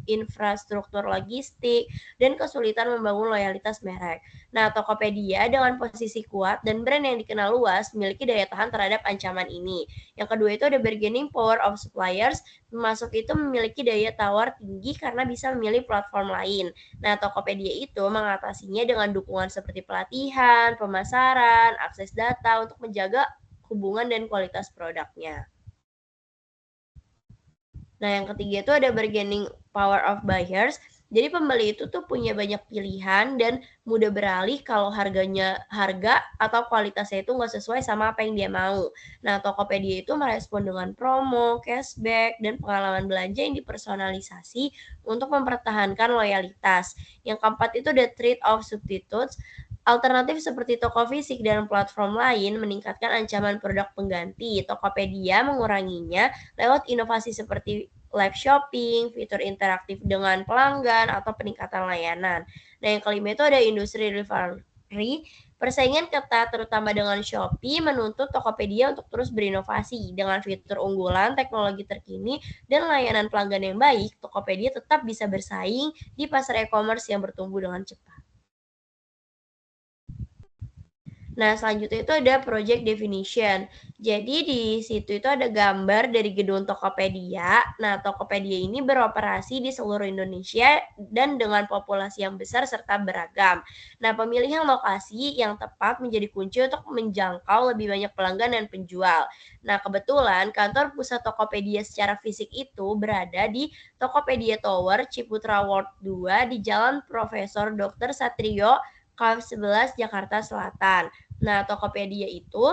infrastruktur logistik, dan kesulitan membangun loyalitas merek. Nah, Tokopedia dengan posisi kuat dan brand yang dikenal luas memiliki daya tahan terhadap ancaman ini. Yang kedua itu ada bargaining power of suppliers. Masuk itu memiliki daya tawar tinggi karena bisa memilih platform lain. Nah, Tokopedia itu mengatasinya dengan dukungan seperti pelatihan, pemasaran, akses data untuk menjaga hubungan dan kualitas produknya. Nah, yang ketiga itu ada bargaining power of buyers. Jadi pembeli itu tuh punya banyak pilihan dan mudah beralih kalau harga atau kualitasnya itu nggak sesuai sama apa yang dia mau. Nah, Tokopedia itu merespon dengan promo, cashback, dan pengalaman belanja yang dipersonalisasi untuk mempertahankan loyalitas. Yang keempat itu ada trade of substitutes. Alternatif seperti toko fisik dan platform lain meningkatkan ancaman produk pengganti. Tokopedia menguranginya lewat inovasi seperti live shopping, fitur interaktif dengan pelanggan, atau peningkatan layanan. Nah, yang kelima itu ada industri rivalry. Persaingan ketat terutama dengan Shopee menuntut Tokopedia untuk terus berinovasi. Dengan fitur unggulan, teknologi terkini, dan layanan pelanggan yang baik, Tokopedia tetap bisa bersaing di pasar e-commerce yang bertumbuh dengan cepat. Nah, selanjutnya itu ada project definition. Jadi di situ itu ada gambar dari gedung Tokopedia. Nah, Tokopedia ini beroperasi di seluruh Indonesia dan dengan populasi yang besar serta beragam. Nah, pemilihan lokasi yang tepat menjadi kunci untuk menjangkau lebih banyak pelanggan dan penjual. Nah, kebetulan kantor pusat Tokopedia secara fisik itu berada di Tokopedia Tower Ciputra World 2 di Jalan Profesor Dr. Satrio KM 11 Jakarta Selatan. Nah, Tokopedia itu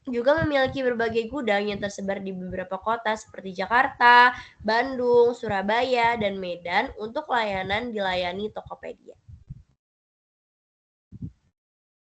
juga memiliki berbagai gudang yang tersebar di beberapa kota seperti Jakarta, Bandung, Surabaya, dan Medan untuk layanan dilayani Tokopedia.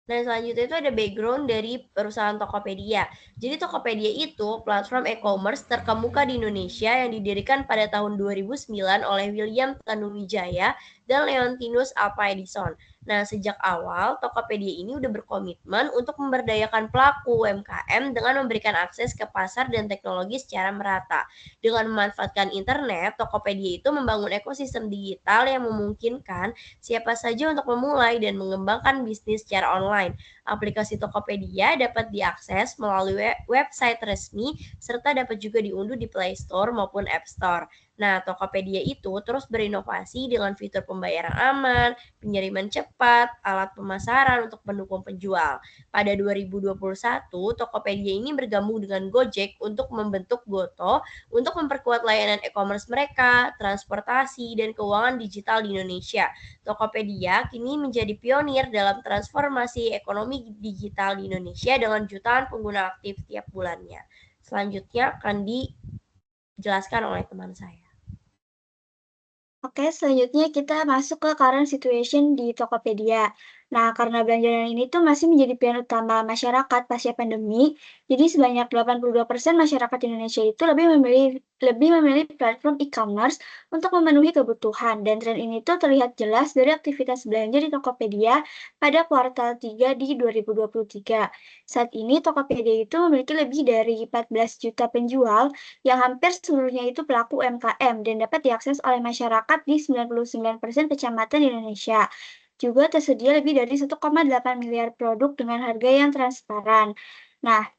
Nah, selanjutnya itu ada background dari perusahaan Tokopedia. Jadi Tokopedia itu platform e-commerce terkemuka di Indonesia yang didirikan pada tahun 2009 oleh William Tanuwijaya dan Leontinus Alva Edison. Nah, sejak awal Tokopedia ini udah berkomitmen untuk memberdayakan pelaku UMKM dengan memberikan akses ke pasar dan teknologi secara merata. Dengan memanfaatkan internet, Tokopedia itu membangun ekosistem digital yang memungkinkan siapa saja untuk memulai dan mengembangkan bisnis secara online. Aplikasi Tokopedia dapat diakses melalui website resmi serta dapat juga diunduh di Play Store maupun App Store. Nah, Tokopedia itu terus berinovasi dengan fitur pembayaran aman, pengiriman cepat, alat pemasaran untuk mendukung penjual. Pada 2021, Tokopedia ini bergabung dengan Gojek untuk membentuk Goto untuk memperkuat layanan e-commerce mereka, transportasi, dan keuangan digital di Indonesia. Tokopedia kini menjadi pionir dalam transformasi ekonomi digital di Indonesia dengan jutaan pengguna aktif tiap bulannya. Selanjutnya akan dijelaskan oleh teman saya. Oke, selanjutnya kita masuk ke current situation di Tokopedia. Nah, karena belanja online ini tuh masih menjadi pilihan utama masyarakat pasca pandemi, jadi sebanyak 82% masyarakat Indonesia itu lebih memilih platform e-commerce untuk memenuhi kebutuhan. Dan tren ini tuh terlihat jelas dari aktivitas belanja di Tokopedia pada kuartal 3 di 2023. Saat ini Tokopedia itu memiliki lebih dari 14 juta penjual yang hampir seluruhnya itu pelaku UMKM dan dapat diakses oleh masyarakat di 99% kecamatan di Indonesia. Juga tersedia lebih dari 1,8 miliar produk dengan harga yang transparan. Nah,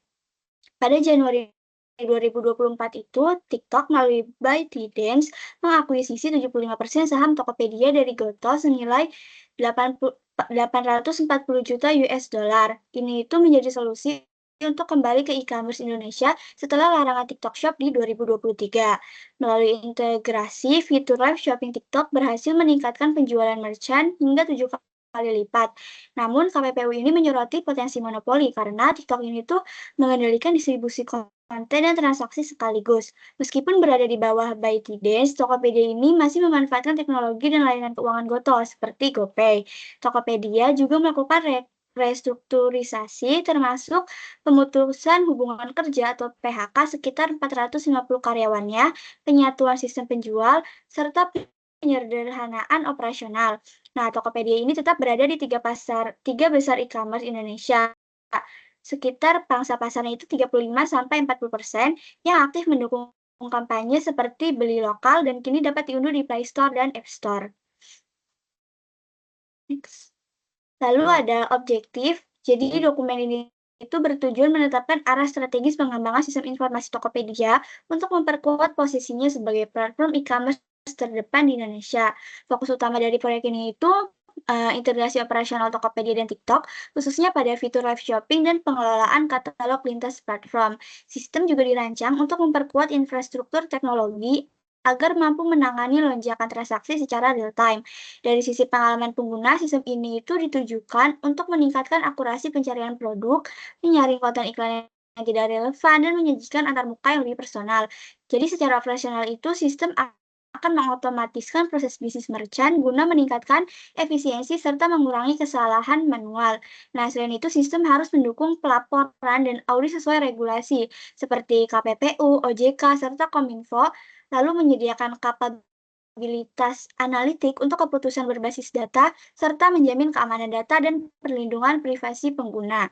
pada Januari 2024 itu, TikTok melalui ByteDance mengakuisisi 75% saham Tokopedia dari Goto senilai 840 juta US dollar. Ini itu menjadi solusi untuk kembali ke e-commerce Indonesia setelah larangan TikTok Shop di 2023. Melalui integrasi, fitur live shopping TikTok berhasil meningkatkan penjualan merchant hingga 7 kali lipat. Namun, KPPU ini menyoroti potensi monopoli karena TikTok ini tuh mengendalikan distribusi konten dan transaksi sekaligus. Meskipun berada di bawah ByteDance, Tokopedia ini masih memanfaatkan teknologi dan layanan keuangan Goto seperti GoPay. Tokopedia juga melakukan restrukturisasi termasuk pemutusan hubungan kerja atau PHK sekitar 450 karyawannya, penyatuan sistem penjual, serta penyederhanaan operasional. Nah, Tokopedia ini tetap berada di tiga besar e-commerce Indonesia. Sekitar pangsa pasarnya itu 35-40% yang aktif mendukung kampanye seperti beli lokal dan kini dapat diunduh di Play Store dan App Store. Next. Lalu ada objektif, jadi dokumen ini itu bertujuan menetapkan arah strategis pengembangan sistem informasi Tokopedia untuk memperkuat posisinya sebagai platform e-commerce terdepan di Indonesia. Fokus utama dari proyek ini itu integrasi operasional Tokopedia dan TikTok, khususnya pada fitur live shopping dan pengelolaan katalog lintas platform. Sistem juga dirancang untuk memperkuat infrastruktur teknologi agar mampu menangani lonjakan transaksi secara real-time. Dari sisi pengalaman pengguna, sistem ini itu ditujukan untuk meningkatkan akurasi pencarian produk, menyaring konten iklan yang tidak relevan, dan menyajikan antarmuka yang lebih personal. Jadi secara operasional itu sistem akan mengotomatiskan proses bisnis merchant guna meningkatkan efisiensi serta mengurangi kesalahan manual. Nah, selain itu sistem harus mendukung pelaporan dan audit sesuai regulasi seperti KPPU, OJK, serta Kominfo, lalu menyediakan kapabilitas analitik untuk keputusan berbasis data, serta menjamin keamanan data dan perlindungan privasi pengguna.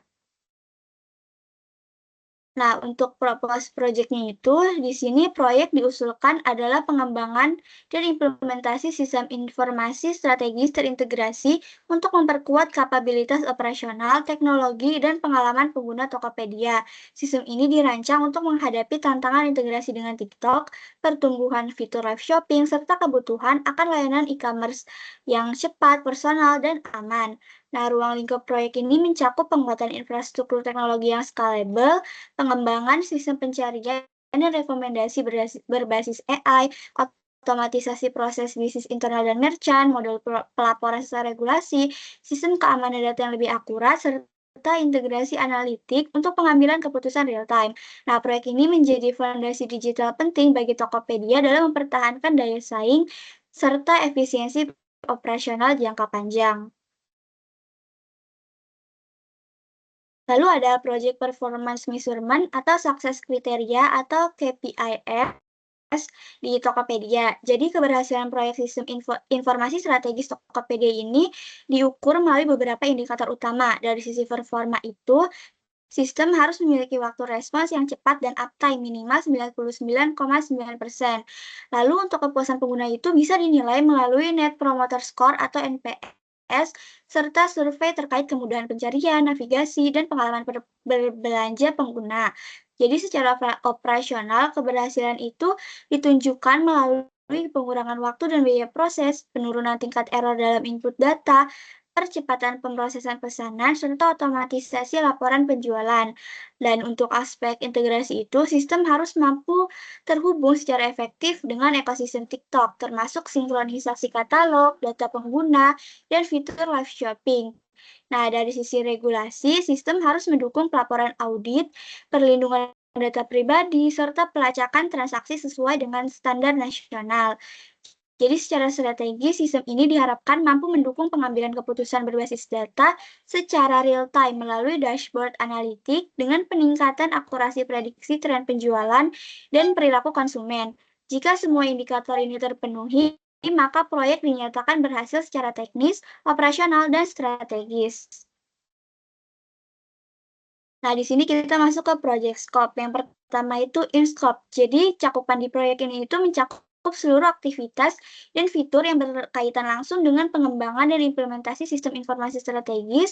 Nah, untuk propose proyeknya itu, di sini proyek diusulkan adalah pengembangan dan implementasi sistem informasi strategis terintegrasi untuk memperkuat kapabilitas operasional, teknologi, dan pengalaman pengguna Tokopedia. Sistem ini dirancang untuk menghadapi tantangan integrasi dengan TikTok, pertumbuhan fitur live shopping, serta kebutuhan akan layanan e-commerce yang cepat, personal, dan aman. Nah, ruang lingkup proyek ini mencakup penguatan infrastruktur teknologi yang scalable, pengembangan sistem pencarian dan rekomendasi berbasis AI, otomatisasi proses bisnis internal dan merchant, model pelaporan sesuai regulasi, sistem keamanan data yang lebih akurat, serta integrasi analitik untuk pengambilan keputusan real-time. Nah, proyek ini menjadi fondasi digital penting bagi Tokopedia dalam mempertahankan daya saing serta efisiensi operasional jangka panjang. Lalu ada Project Performance Measurement atau Success Criteria atau KPIs di Tokopedia. Jadi keberhasilan proyek sistem informasi strategis Tokopedia ini diukur melalui beberapa indikator utama. Dari sisi performa itu, sistem harus memiliki waktu respons yang cepat dan uptime minimal 99,9%. Lalu untuk kepuasan pengguna itu bisa dinilai melalui Net Promoter Score atau NPS, serta survei terkait kemudahan pencarian, navigasi, dan pengalaman berbelanja pengguna. Jadi secara operasional, keberhasilan itu ditunjukkan melalui pengurangan waktu dan biaya proses, penurunan tingkat error dalam input data, percepatan pemrosesan pesanan, serta otomatisasi laporan penjualan. Dan untuk aspek integrasi itu, sistem harus mampu terhubung secara efektif dengan ekosistem TikTok, termasuk sinkronisasi katalog, data pengguna, dan fitur live shopping. Nah, dari sisi regulasi, sistem harus mendukung pelaporan audit, perlindungan data pribadi, serta pelacakan transaksi sesuai dengan standar nasional. Jadi secara strategis, sistem ini diharapkan mampu mendukung pengambilan keputusan berbasis data secara real-time melalui dashboard analitik dengan peningkatan akurasi prediksi tren penjualan dan perilaku konsumen. Jika semua indikator ini terpenuhi, maka proyek dinyatakan berhasil secara teknis, operasional, dan strategis. Nah, di sini kita masuk ke project scope. Yang pertama itu in scope. Jadi, cakupan di proyek ini itu mencakup seluruh aktivitas dan fitur yang berkaitan langsung dengan pengembangan dan implementasi sistem informasi strategis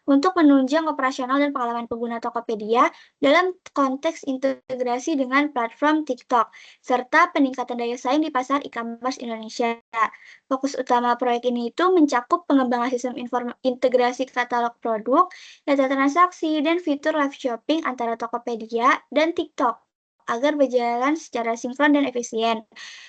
untuk menunjang operasional dan pengalaman pengguna Tokopedia dalam konteks integrasi dengan platform TikTok, serta peningkatan daya saing di pasar e-commerce Indonesia. Fokus utama proyek ini itu mencakup pengembangan sistem integrasi katalog produk, data transaksi, dan fitur live shopping antara Tokopedia dan TikTok agar berjalan secara sinkron dan efisien.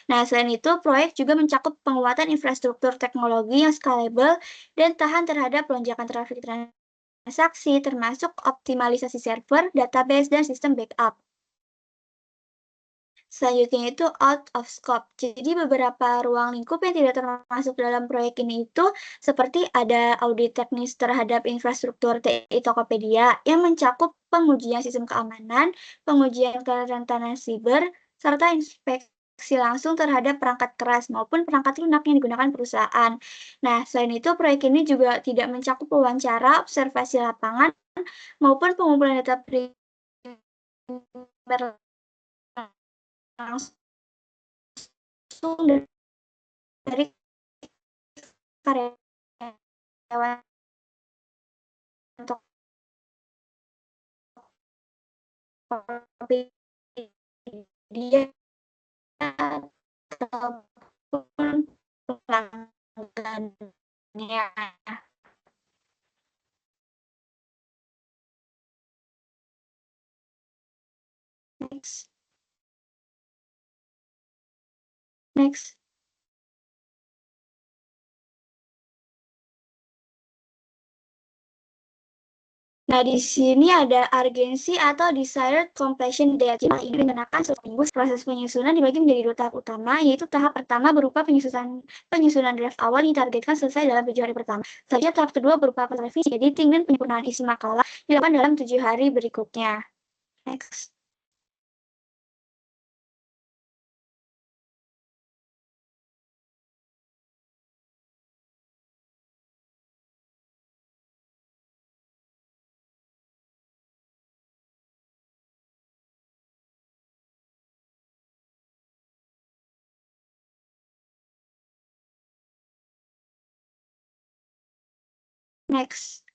Nah, selain itu, proyek juga mencakup penguatan infrastruktur teknologi yang scalable dan tahan terhadap lonjakan trafik transaksi, termasuk optimalisasi server, database, dan sistem backup. Selanjutnya itu out of scope. Jadi beberapa ruang lingkup yang tidak termasuk dalam proyek ini itu seperti ada audit teknis terhadap infrastruktur TI Tokopedia yang mencakup pengujian sistem keamanan, pengujian kerentanan siber, serta inspeksi langsung terhadap perangkat keras maupun perangkat lunak yang digunakan perusahaan. Nah, selain itu proyek ini juga tidak mencakup wawancara, observasi lapangan, maupun pengumpulan data primer langsung dari karyawan Tokopedia ataupun pelanggannya. Next. Nah, di sini ada urgency atau desired completion date. Jadi, ini dikenakan seminggu. Proses penyusunan dibagi menjadi 2 tahap utama, yaitu tahap pertama berupa penyusunan draft awal yang ditargetkan selesai dalam 7 hari pertama. Selanjutnya, tahap kedua berupa revisi, editing, dan penyempurnaan isi makalah dilakukan dalam 7 hari berikutnya. Next. Next.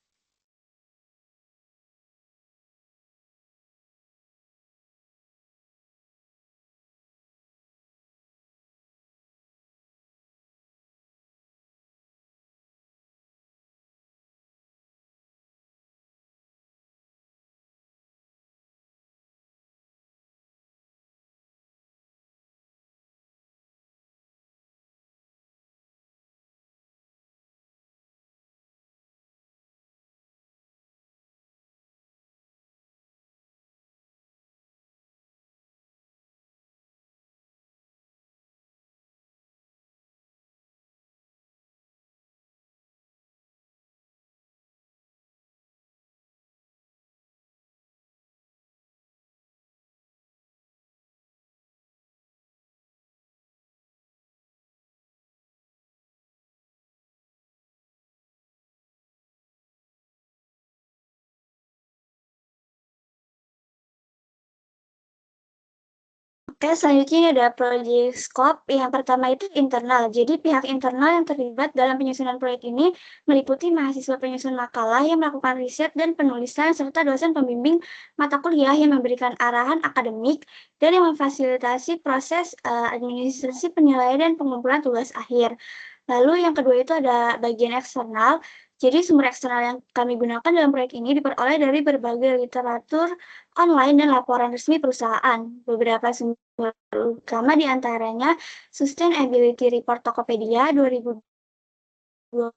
Oke, selanjutnya ini ada project scope. Yang pertama itu internal. Jadi pihak internal yang terlibat dalam penyusunan proyek ini meliputi mahasiswa penyusun makalah yang melakukan riset dan penulisan serta dosen pembimbing mata kuliah yang memberikan arahan akademik dan yang memfasilitasi proses administrasi penilaian dan pengumpulan tugas akhir. Lalu yang kedua itu ada bagian eksternal. Jadi sumber eksternal yang kami gunakan dalam proyek ini diperoleh dari berbagai literatur online dan laporan resmi perusahaan. Beberapa sumber utama diantaranya Sustainability Report Tokopedia 2022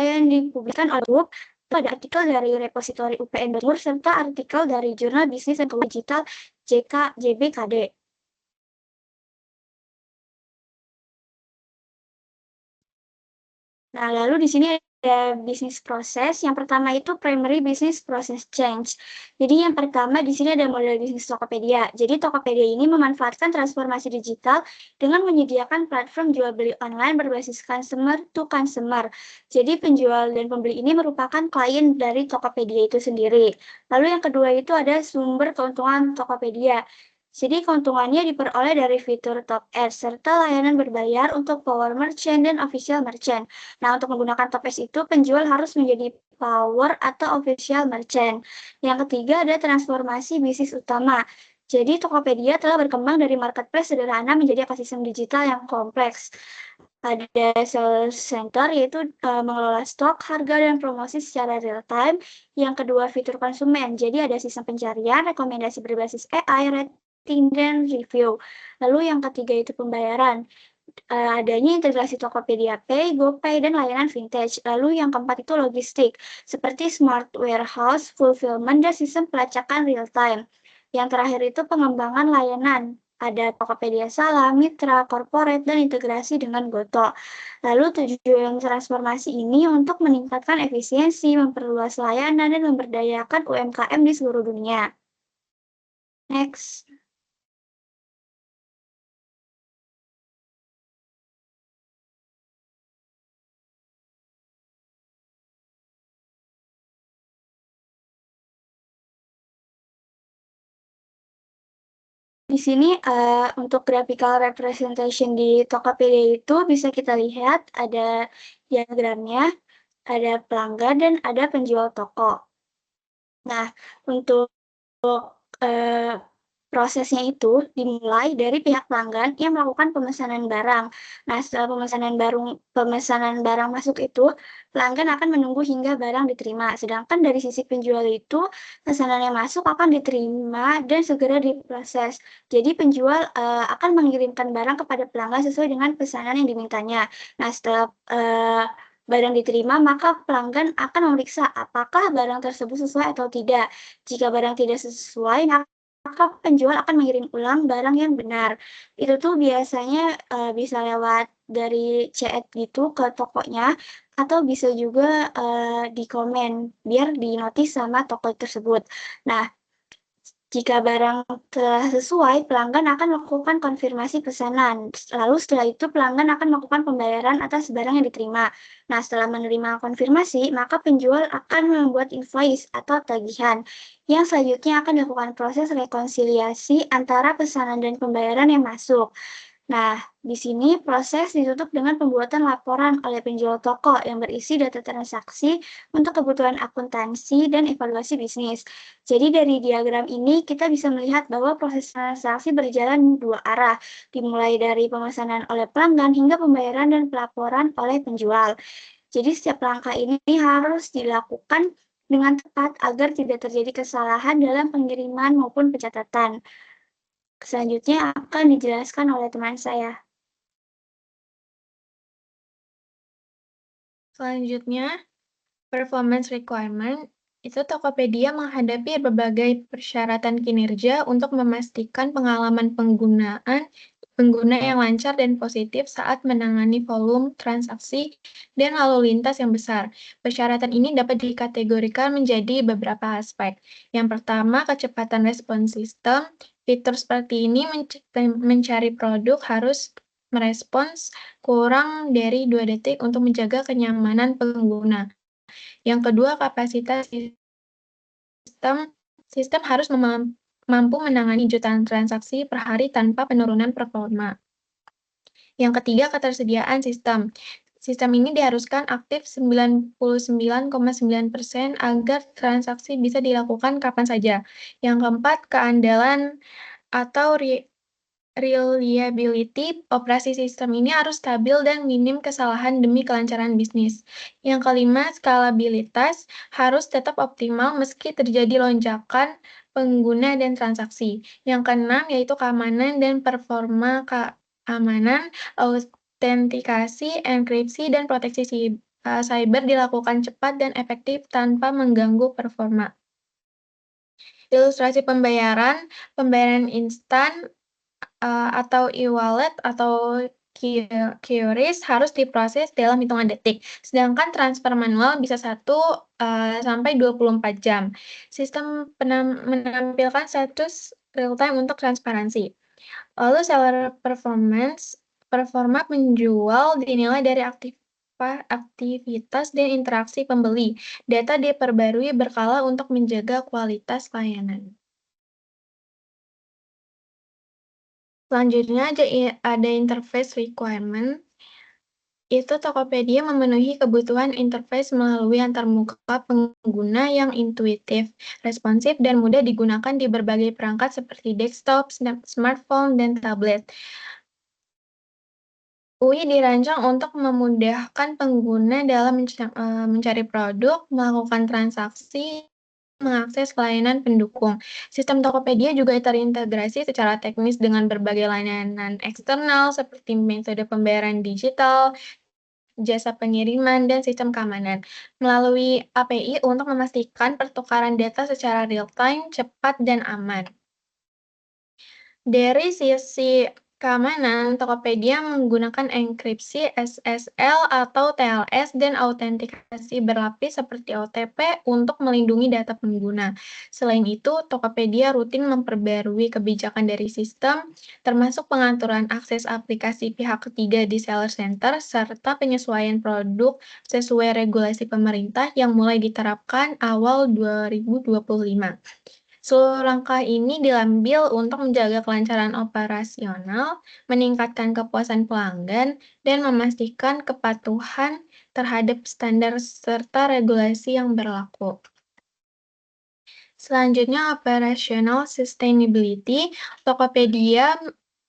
yang dipublikasikan oleh grup. Itu ada artikel dari repositori UPN Timur serta artikel dari jurnal bisnis dan keuangan digital JBKD. Nah, lalu di sini ada bisnis proses. Yang pertama itu primary business process change. Jadi yang pertama di sini ada model bisnis Tokopedia. Jadi Tokopedia ini memanfaatkan transformasi digital dengan menyediakan platform jual beli online berbasis consumer to consumer. Jadi penjual dan pembeli ini merupakan klien dari Tokopedia itu sendiri. Lalu yang kedua itu ada sumber keuntungan Tokopedia. Jadi keuntungannya diperoleh dari fitur Top Ads serta layanan berbayar untuk Power Merchant dan Official Merchant. Nah, untuk menggunakan Top Ads itu penjual harus menjadi Power atau Official Merchant. Yang ketiga ada transformasi bisnis utama. Jadi Tokopedia telah berkembang dari marketplace sederhana menjadi ekosistem digital yang kompleks. Ada sales center yaitu mengelola stok, harga, dan promosi secara real time. Yang kedua fitur konsumen. Jadi ada sistem pencarian, rekomendasi berbasis AI, rating, dan review. Lalu yang ketiga itu pembayaran. Adanya integrasi Tokopedia Pay, GoPay, dan layanan vintage. Lalu yang keempat itu logistik, seperti smart warehouse, fulfillment, dan sistem pelacakan real time. Yang terakhir itu pengembangan layanan. Ada Tokopedia Salam, Mitra, Corporate, dan integrasi dengan Goto. Lalu tujuan transformasi ini untuk meningkatkan efisiensi, memperluas layanan, dan memberdayakan UMKM di seluruh dunia. Next. Di sini untuk graphical representation di Tokopedia itu bisa kita lihat ada diagramnya, ada pelanggan, dan ada penjual toko. Nah, untuk prosesnya itu dimulai dari pihak pelanggan yang melakukan pemesanan barang. Nah, setelah pemesanan barang masuk itu, pelanggan akan menunggu hingga barang diterima. Sedangkan dari sisi penjual itu, pesanan yang masuk akan diterima dan segera diproses. Jadi penjual akan mengirimkan barang kepada pelanggan sesuai dengan pesanan yang dimintanya. Nah, setelah barang diterima, maka pelanggan akan memeriksa apakah barang tersebut sesuai atau tidak. Jika barang tidak sesuai, maka penjual akan mengirim ulang barang yang benar. Itu tuh biasanya bisa lewat dari chat gitu ke tokonya, atau bisa juga di komen, biar dinotis sama toko tersebut. Nah, jika barang telah sesuai, pelanggan akan melakukan konfirmasi pesanan. Lalu setelah itu pelanggan akan melakukan pembayaran atas barang yang diterima. Nah, setelah menerima konfirmasi, maka penjual akan membuat invoice atau tagihan. Yang selanjutnya akan dilakukan proses rekonsiliasi antara pesanan dan pembayaran yang masuk. Nah, di sini proses ditutup dengan pembuatan laporan oleh penjual toko yang berisi data transaksi untuk kebutuhan akuntansi dan evaluasi bisnis. Jadi dari diagram ini kita bisa melihat bahwa proses transaksi berjalan dua arah, dimulai dari pemesanan oleh pelanggan hingga pembayaran dan pelaporan oleh penjual. Jadi setiap langkah ini harus dilakukan dengan tepat agar tidak terjadi kesalahan dalam pengiriman maupun pencatatan. Selanjutnya akan dijelaskan oleh teman saya. Selanjutnya, performance requirement itu Tokopedia menghadapi berbagai persyaratan kinerja untuk memastikan pengalaman pengguna yang lancar dan positif saat menangani volume transaksi dan lalu lintas yang besar. Persyaratan ini dapat dikategorikan menjadi beberapa aspek. Yang pertama, kecepatan respons sistem. Fitur seperti ini mencari produk harus merespons kurang dari 2 detik untuk menjaga kenyamanan pengguna. Yang kedua, kapasitas sistem harus mampu menangani jutaan transaksi per hari tanpa penurunan performa. Yang ketiga, ketersediaan sistem. Sistem ini diharuskan aktif 99,9% agar transaksi bisa dilakukan kapan saja. Yang keempat, keandalan atau reliability. Operasi sistem ini harus stabil dan minim kesalahan demi kelancaran bisnis. Yang kelima, skalabilitas harus tetap optimal meski terjadi lonjakan pengguna dan transaksi. Yang keenam, yaitu keamanan dan performa keamanan, autentikasi, enkripsi, dan proteksi cyber dilakukan cepat dan efektif tanpa mengganggu performa. Ilustrasi pembayaran instan atau e-wallet atau QRIS harus diproses dalam hitungan detik, sedangkan transfer manual bisa 1-24 jam. Sistem menampilkan status real-time untuk transparansi. Lalu seller performa penjual dinilai dari aktivitas dan interaksi pembeli. Data diperbarui berkala untuk menjaga kualitas layanan. Selanjutnya ada interface requirement. Itu Tokopedia memenuhi kebutuhan interface melalui antarmuka pengguna yang intuitif, responsif, dan mudah digunakan di berbagai perangkat seperti desktop, smartphone, dan tablet. UI dirancang untuk memudahkan pengguna dalam mencari produk, melakukan transaksi, mengakses layanan pendukung. Sistem Tokopedia juga terintegrasi secara teknis dengan berbagai layanan eksternal seperti metode pembayaran digital, jasa pengiriman, dan sistem keamanan melalui API untuk memastikan pertukaran data secara real-time, cepat, dan aman. Dari sisi keamanan, Tokopedia menggunakan enkripsi SSL atau TLS dan autentikasi berlapis seperti OTP untuk melindungi data pengguna. Selain itu, Tokopedia rutin memperbarui kebijakan dari sistem, termasuk pengaturan akses aplikasi pihak ketiga di seller center, serta penyesuaian produk sesuai regulasi pemerintah yang mulai diterapkan awal 2025. Seluruh langkah ini diambil untuk menjaga kelancaran operasional, meningkatkan kepuasan pelanggan, dan memastikan kepatuhan terhadap standar serta regulasi yang berlaku. Selanjutnya, operational sustainability. Tokopedia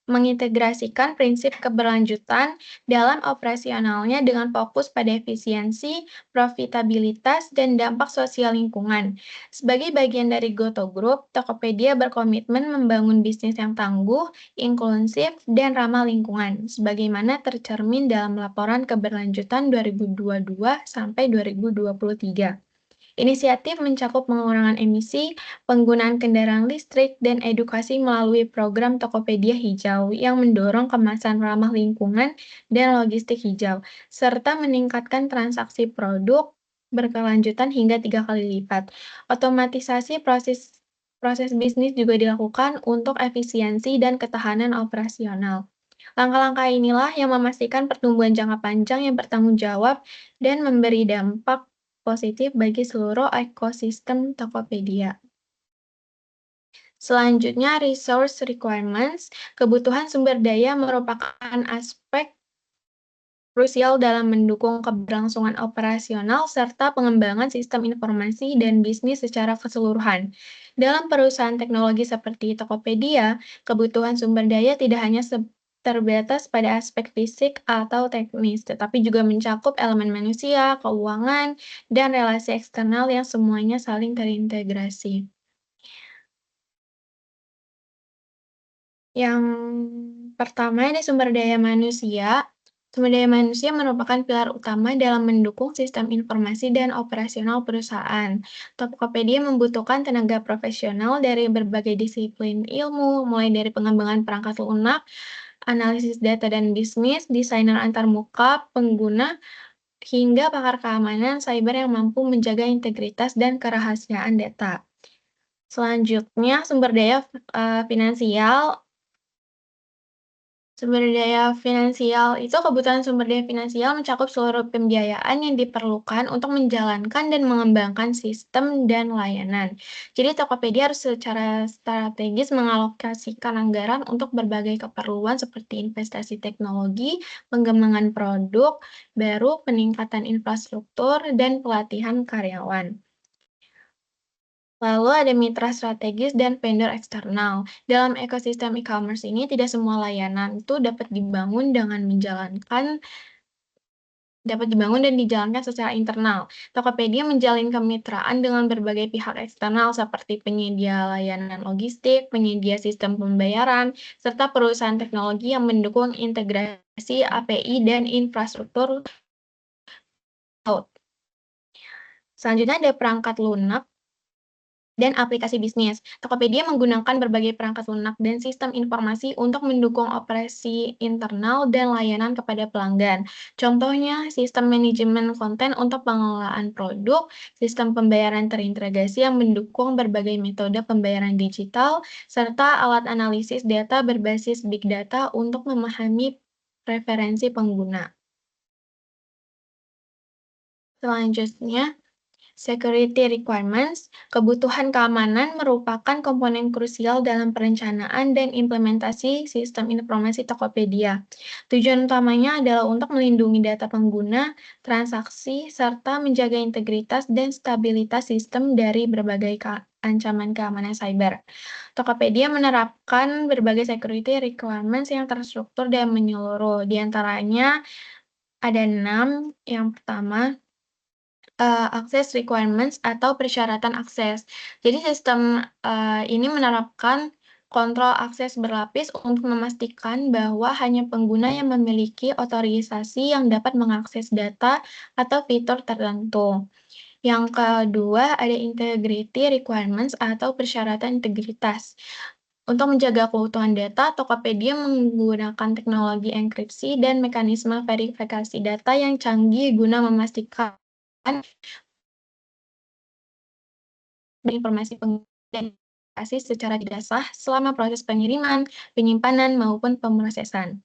mengintegrasikan prinsip keberlanjutan dalam operasionalnya dengan fokus pada efisiensi, profitabilitas, dan dampak sosial lingkungan. Sebagai bagian dari Goto Group, Tokopedia berkomitmen membangun bisnis yang tangguh, inklusif, dan ramah lingkungan, sebagaimana tercermin dalam laporan keberlanjutan 2022 sampai 2023. Inisiatif mencakup pengurangan emisi, penggunaan kendaraan listrik, dan edukasi melalui program Tokopedia Hijau yang mendorong kemasan ramah lingkungan dan logistik hijau, serta meningkatkan transaksi produk berkelanjutan hingga 3 kali lipat. Otomatisasi proses bisnis juga dilakukan untuk efisiensi dan ketahanan operasional. Langkah-langkah inilah yang memastikan pertumbuhan jangka panjang yang bertanggung jawab dan memberi dampak positif bagi seluruh ekosistem Tokopedia. Selanjutnya, resource requirements. Kebutuhan sumber daya merupakan aspek krusial dalam mendukung keberlangsungan operasional serta pengembangan sistem informasi dan bisnis secara keseluruhan. Dalam perusahaan teknologi seperti Tokopedia, kebutuhan sumber daya tidak hanya terbatas pada aspek fisik atau teknis, tetapi juga mencakup elemen manusia, keuangan, dan relasi eksternal yang semuanya saling terintegrasi. Yang pertama ini sumber daya manusia. Sumber daya manusia merupakan pilar utama dalam mendukung sistem informasi dan operasional perusahaan. Tokopedia membutuhkan tenaga profesional dari berbagai disiplin ilmu, mulai dari pengembangan perangkat lunak, analisis data dan bisnis, desainer antarmuka, pengguna, hingga pakar keamanan cyber yang mampu menjaga integritas dan kerahasiaan data. Selanjutnya, sumber daya finansial. Sumber daya finansial itu kebutuhan sumber daya finansial mencakup seluruh pembiayaan yang diperlukan untuk menjalankan dan mengembangkan sistem dan layanan. Jadi Tokopedia harus secara strategis mengalokasikan anggaran untuk berbagai keperluan seperti investasi teknologi, pengembangan produk baru, peningkatan infrastruktur, dan pelatihan karyawan. Lalu ada mitra strategis dan vendor eksternal. Dalam ekosistem e-commerce ini, tidak semua layanan itu dapat dibangun dan dijalankan secara internal. Tokopedia menjalin kemitraan dengan berbagai pihak eksternal seperti penyedia layanan logistik, penyedia sistem pembayaran, serta perusahaan teknologi yang mendukung integrasi API dan infrastruktur cloud. Selanjutnya ada perangkat lunak dan aplikasi bisnis. Tokopedia menggunakan berbagai perangkat lunak dan sistem informasi untuk mendukung operasi internal dan layanan kepada pelanggan. Contohnya, sistem manajemen konten untuk pengelolaan produk, sistem pembayaran terintegrasi yang mendukung berbagai metode pembayaran digital, serta alat analisis data berbasis big data untuk memahami preferensi pengguna. Selanjutnya, security requirements, kebutuhan keamanan merupakan komponen krusial dalam perencanaan dan implementasi sistem informasi Tokopedia. Tujuan utamanya adalah untuk melindungi data pengguna, transaksi, serta menjaga integritas dan stabilitas sistem dari berbagai ancaman keamanan cyber. Tokopedia menerapkan berbagai security requirements yang terstruktur dan menyeluruh. Di antaranya ada 6. Yang pertama, access requirements atau persyaratan akses. Jadi sistem ini menerapkan kontrol akses berlapis untuk memastikan bahwa hanya pengguna yang memiliki otorisasi yang dapat mengakses data atau fitur tertentu. Yang kedua ada integrity requirements atau persyaratan integritas. Untuk menjaga keutuhan data, Tokopedia menggunakan teknologi enkripsi dan mekanisme verifikasi data yang canggih guna memastikan informasi pengguna secara tidak sah selama proses pengiriman, penyimpanan, maupun pemrosesan.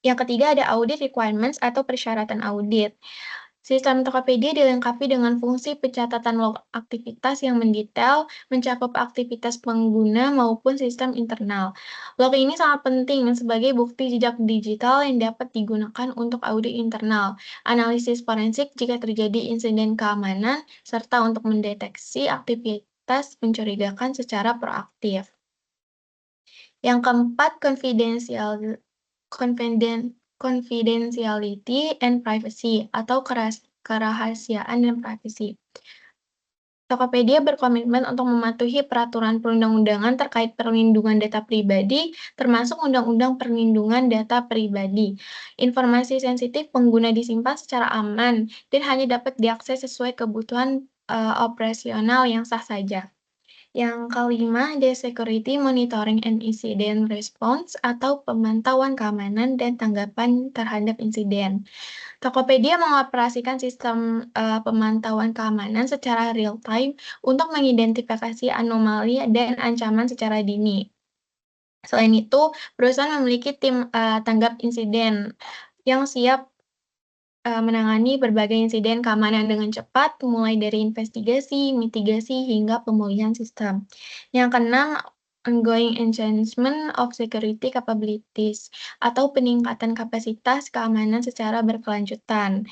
Yang ketiga ada audit requirements atau persyaratan audit. Sistem Tokopedia dilengkapi dengan fungsi pencatatan log aktivitas yang mendetail, mencakup aktivitas pengguna maupun sistem internal. Log ini sangat penting sebagai bukti jejak digital yang dapat digunakan untuk audit internal, analisis forensik jika terjadi insiden keamanan, serta untuk mendeteksi aktivitas mencurigakan secara proaktif. Yang keempat, confidentiality and privacy atau kerahasiaan dan privasi. Tokopedia berkomitmen untuk mematuhi peraturan perundang-undangan terkait perlindungan data pribadi, termasuk Undang-Undang Perlindungan Data Pribadi. Informasi sensitif pengguna disimpan secara aman dan hanya dapat diakses sesuai kebutuhan operasional yang sah saja. Yang kelima, ada security monitoring and incident response atau pemantauan keamanan dan tanggapan terhadap insiden. Tokopedia mengoperasikan sistem pemantauan keamanan secara real time untuk mengidentifikasi anomali dan ancaman secara dini. Selain itu, perusahaan memiliki tim tanggap insiden yang siap menangani berbagai insiden keamanan dengan cepat, mulai dari investigasi, mitigasi, hingga pemulihan sistem. Yang keenam, ongoing enhancement of security capabilities, atau peningkatan kapasitas keamanan secara berkelanjutan.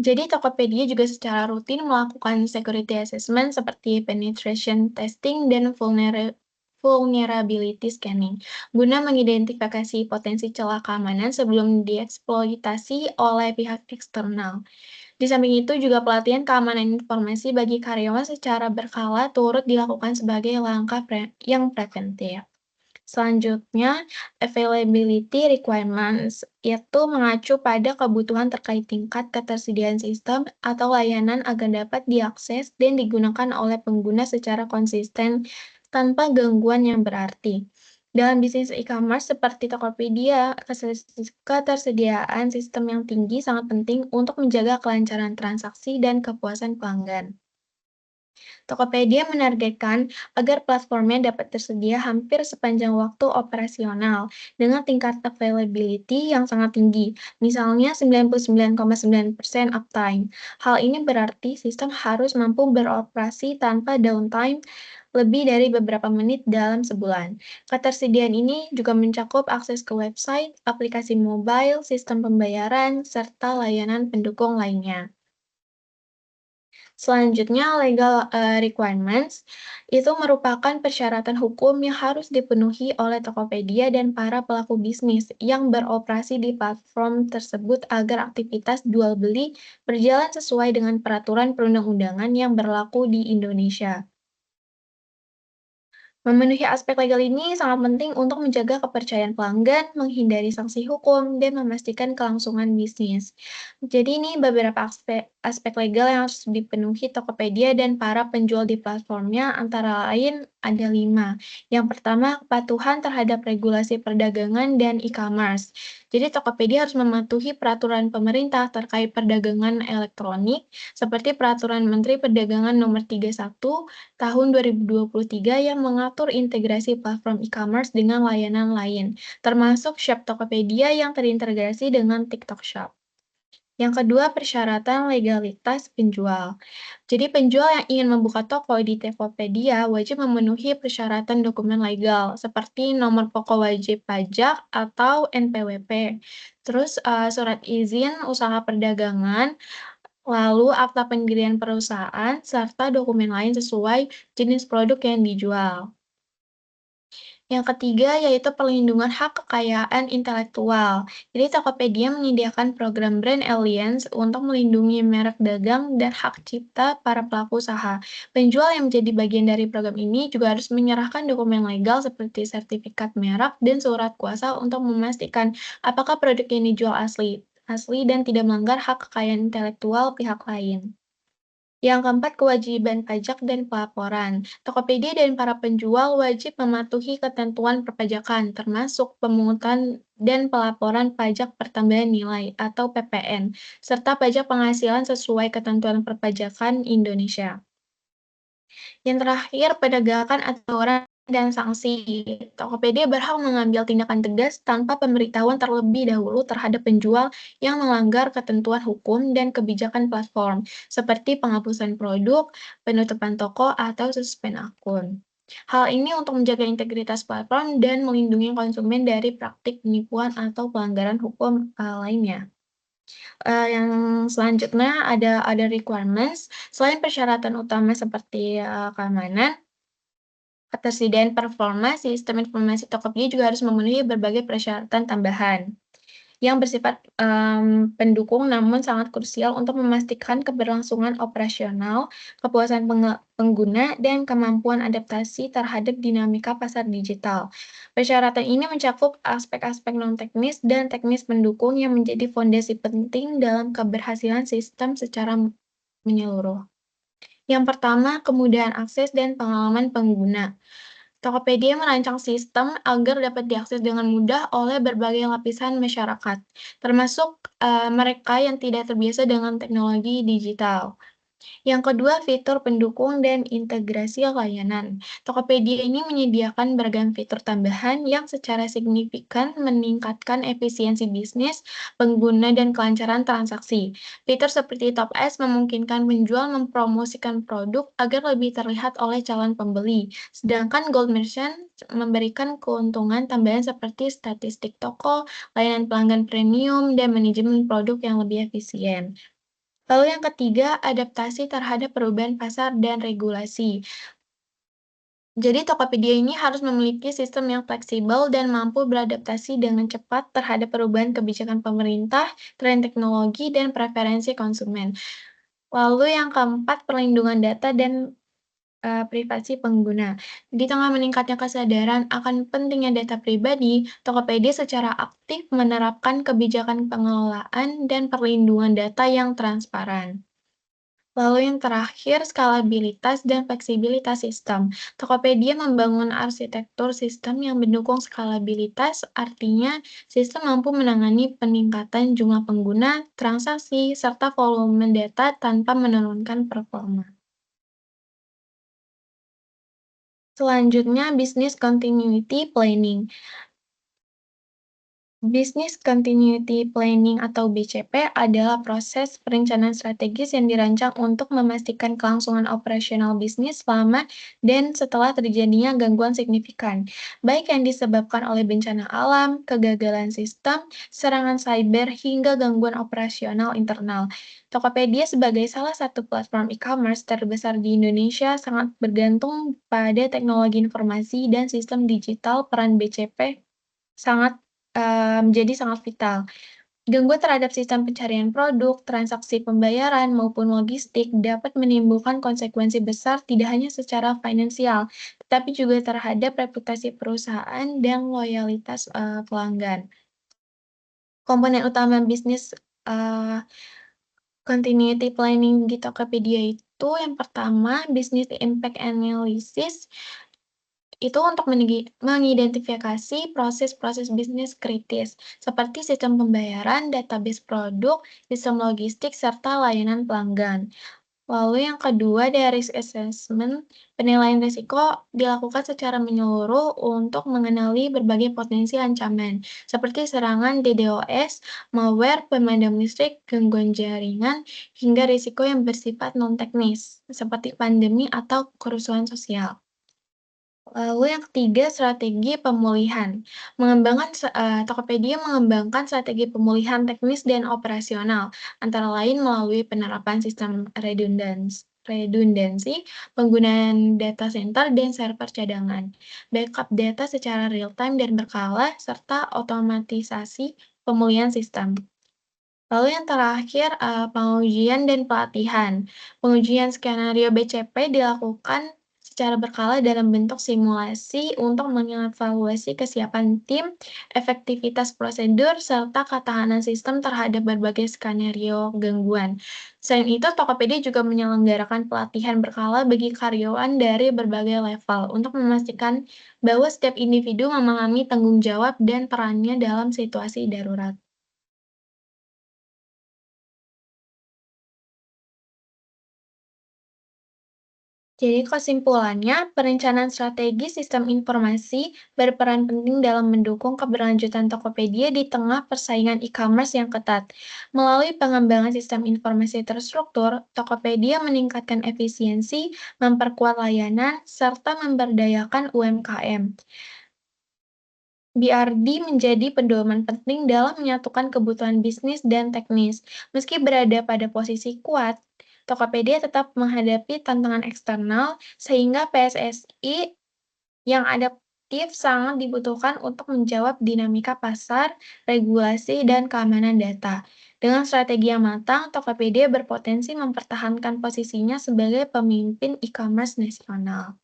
Jadi, Tokopedia juga secara rutin melakukan security assessment seperti penetration testing dan vulnerability scanning, guna mengidentifikasi potensi celah keamanan sebelum dieksploitasi oleh pihak eksternal. Di samping itu, juga pelatihan keamanan informasi bagi karyawan secara berkala turut dilakukan sebagai langkah yang preventif. Selanjutnya, availability requirements, yaitu mengacu pada kebutuhan terkait tingkat ketersediaan sistem atau layanan agar dapat diakses dan digunakan oleh pengguna secara konsisten tanpa gangguan yang berarti. Dalam bisnis e-commerce seperti Tokopedia, ketersediaan sistem yang tinggi sangat penting untuk menjaga kelancaran transaksi dan kepuasan pelanggan. Tokopedia menargetkan agar platformnya dapat tersedia hampir sepanjang waktu operasional dengan tingkat availability yang sangat tinggi, misalnya 99,9% uptime. Hal ini berarti sistem harus mampu beroperasi tanpa downtime lebih dari beberapa menit dalam sebulan. Ketersediaan ini juga mencakup akses ke website, aplikasi mobile, sistem pembayaran, serta layanan pendukung lainnya. Selanjutnya, legal requirements itu merupakan persyaratan hukum yang harus dipenuhi oleh Tokopedia dan para pelaku bisnis yang beroperasi di platform tersebut agar aktivitas jual beli berjalan sesuai dengan peraturan perundang-undangan yang berlaku di Indonesia. Memenuhi aspek legal ini sangat penting untuk menjaga kepercayaan pelanggan, menghindari sanksi hukum, dan memastikan kelangsungan bisnis. Jadi ini beberapa aspek legal yang harus dipenuhi Tokopedia dan para penjual di platformnya, antara lain ada 5. Yang pertama, kepatuhan terhadap regulasi perdagangan dan e-commerce. Jadi Tokopedia harus mematuhi peraturan pemerintah terkait perdagangan elektronik, seperti Peraturan Menteri Perdagangan Nomor 31 Tahun 2023 yang mengatur integrasi platform e-commerce dengan layanan lain, termasuk Shop Tokopedia yang terintegrasi dengan TikTok Shop. Yang kedua, persyaratan legalitas penjual. Jadi penjual yang ingin membuka toko di Tokopedia wajib memenuhi persyaratan dokumen legal, seperti nomor pokok wajib pajak atau NPWP. Terus surat izin usaha perdagangan, lalu akta pendirian perusahaan, serta dokumen lain sesuai jenis produk yang dijual. Yang ketiga yaitu perlindungan hak kekayaan intelektual. Jadi Tokopedia menyediakan program Brand Alliance untuk melindungi merek dagang dan hak cipta para pelaku usaha. Penjual yang menjadi bagian dari program ini juga harus menyerahkan dokumen legal seperti sertifikat merek dan surat kuasa untuk memastikan apakah produk yang dijual asli dan tidak melanggar hak kekayaan intelektual pihak lain. Yang keempat, kewajiban pajak dan pelaporan. Tokopedia dan para penjual wajib mematuhi ketentuan perpajakan, termasuk pemungutan dan pelaporan pajak pertambahan nilai atau PPN, serta pajak penghasilan sesuai ketentuan perpajakan Indonesia. Yang terakhir, penegakan aturan dan sanksi. Tokopedia berhak mengambil tindakan tegas tanpa pemberitahuan terlebih dahulu terhadap penjual yang melanggar ketentuan hukum dan kebijakan platform, seperti penghapusan produk, penutupan toko, atau suspend akun. Hal ini untuk menjaga integritas platform dan melindungi konsumen dari praktik penipuan atau pelanggaran hukum lainnya. Yang selanjutnya ada requirements. Selain persyaratan utama seperti keamanan, ketersediaan performa, sistem informasi Tokopedia juga harus memenuhi berbagai persyaratan tambahan yang bersifat pendukung namun sangat krusial untuk memastikan keberlangsungan operasional, kepuasan pengguna, dan kemampuan adaptasi terhadap dinamika pasar digital. Persyaratan ini mencakup aspek-aspek non-teknis dan teknis pendukung yang menjadi fondasi penting dalam keberhasilan sistem secara menyeluruh. Yang pertama, kemudahan akses dan pengalaman pengguna. Tokopedia merancang sistem agar dapat diakses dengan mudah oleh berbagai lapisan masyarakat, termasuk mereka yang tidak terbiasa dengan teknologi digital. Yang kedua, fitur pendukung dan integrasi layanan. Tokopedia ini menyediakan beragam fitur tambahan yang secara signifikan meningkatkan efisiensi bisnis, pengguna, dan kelancaran transaksi. Fitur seperti Top S memungkinkan penjual mempromosikan produk agar lebih terlihat oleh calon pembeli, sedangkan Gold Merchant memberikan keuntungan tambahan seperti statistik toko, layanan pelanggan premium, dan manajemen produk yang lebih efisien. Lalu yang ketiga, adaptasi terhadap perubahan pasar dan regulasi. Jadi Tokopedia ini harus memiliki sistem yang fleksibel dan mampu beradaptasi dengan cepat terhadap perubahan kebijakan pemerintah, tren teknologi, dan preferensi konsumen. Lalu yang keempat, perlindungan data dan privasi pengguna. Di tengah meningkatnya kesadaran akan pentingnya data pribadi, Tokopedia secara aktif menerapkan kebijakan pengelolaan dan perlindungan data yang transparan. Lalu yang terakhir, skalabilitas dan fleksibilitas sistem. Tokopedia membangun arsitektur sistem yang mendukung skalabilitas, artinya sistem mampu menangani peningkatan jumlah pengguna, transaksi, serta volume data tanpa menurunkan performa. Selanjutnya, Business Continuity Planning. Business Continuity Planning atau BCP adalah proses perencanaan strategis yang dirancang untuk memastikan kelangsungan operasional bisnis selama dan setelah terjadinya gangguan signifikan, baik yang disebabkan oleh bencana alam, kegagalan sistem, serangan cyber, hingga gangguan operasional internal. Tokopedia sebagai salah satu platform e-commerce terbesar di Indonesia sangat bergantung pada teknologi informasi dan sistem digital. Peran BCP menjadi sangat vital. Gangguan terhadap sistem pencarian produk, transaksi pembayaran, maupun logistik dapat menimbulkan konsekuensi besar tidak hanya secara finansial, tetapi juga terhadap reputasi perusahaan dan loyalitas pelanggan. Komponen utama bisnis continuity planning di Tokopedia itu yang pertama, business impact analysis. Itu untuk mengidentifikasi proses-proses bisnis kritis, seperti sistem pembayaran, database produk, sistem logistik, serta layanan pelanggan. Lalu yang kedua, dari risk assessment, penilaian risiko dilakukan secara menyeluruh untuk mengenali berbagai potensi ancaman, seperti serangan DDoS, malware, pemadam listrik, gangguan jaringan, hingga risiko yang bersifat non-teknis, seperti pandemi atau kerusuhan sosial. Lalu yang ketiga, strategi pemulihan. Tokopedia mengembangkan strategi pemulihan teknis dan operasional, antara lain melalui penerapan sistem redundansi, penggunaan data center dan server cadangan, backup data secara real-time dan berkala, serta otomatisasi pemulihan sistem. Lalu yang terakhir, pengujian dan pelatihan. Pengujian skenario BCP dilakukan secara berkala dalam bentuk simulasi untuk mengevaluasi kesiapan tim, efektivitas prosedur, serta ketahanan sistem terhadap berbagai skenario gangguan. Selain itu, Tokopedia juga menyelenggarakan pelatihan berkala bagi karyawan dari berbagai level untuk memastikan bahwa setiap individu memahami tanggung jawab dan perannya dalam situasi darurat. Jadi kesimpulannya, perencanaan strategi sistem informasi berperan penting dalam mendukung keberlanjutan Tokopedia di tengah persaingan e-commerce yang ketat. Melalui pengembangan sistem informasi terstruktur, Tokopedia meningkatkan efisiensi, memperkuat layanan, serta memberdayakan UMKM. BRD menjadi pedoman penting dalam menyatukan kebutuhan bisnis dan teknis. Meski berada pada posisi kuat, Tokopedia tetap menghadapi tantangan eksternal, sehingga PSSI yang adaptif sangat dibutuhkan untuk menjawab dinamika pasar, regulasi, dan keamanan data. Dengan strategi yang matang, Tokopedia berpotensi mempertahankan posisinya sebagai pemimpin e-commerce nasional.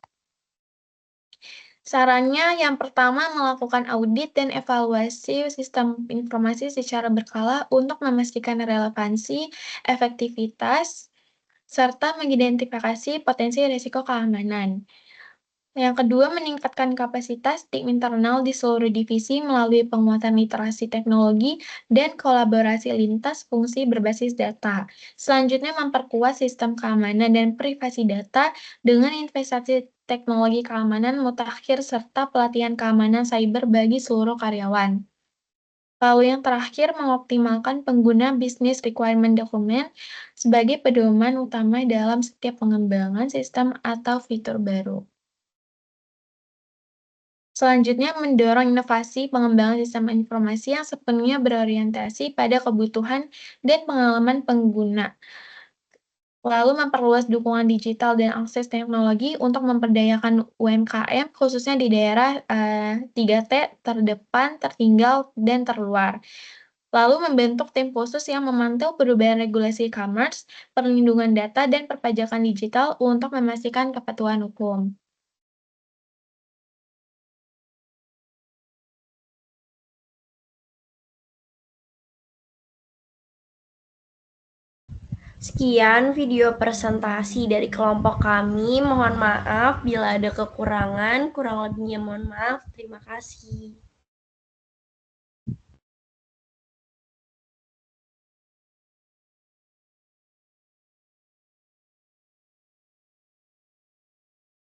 Sarannya yang pertama melakukan audit dan evaluasi sistem informasi secara berkala untuk memastikan relevansi, efektivitas, serta mengidentifikasi potensi risiko keamanan. Yang kedua, meningkatkan kapasitas tim internal di seluruh divisi melalui penguatan literasi teknologi dan kolaborasi lintas fungsi berbasis data. Selanjutnya, memperkuat sistem keamanan dan privasi data dengan investasi teknologi keamanan mutakhir serta pelatihan keamanan cyber bagi seluruh karyawan. Lalu yang terakhir, mengoptimalkan pengguna business requirement document sebagai pedoman utama dalam setiap pengembangan sistem atau fitur baru. Selanjutnya, mendorong inovasi pengembangan sistem informasi yang sepenuhnya berorientasi pada kebutuhan dan pengalaman pengguna. Lalu memperluas dukungan digital dan akses teknologi untuk memperdayakan UMKM, khususnya di daerah 3T, terdepan, tertinggal, dan terluar. Lalu membentuk tim khusus yang memantau perubahan regulasi e-commerce, perlindungan data, dan perpajakan digital untuk memastikan kepatuhan hukum. Sekian video presentasi dari kelompok kami. Mohon maaf bila ada kekurangan. Kurang lebihnya mohon maaf. Terima kasih.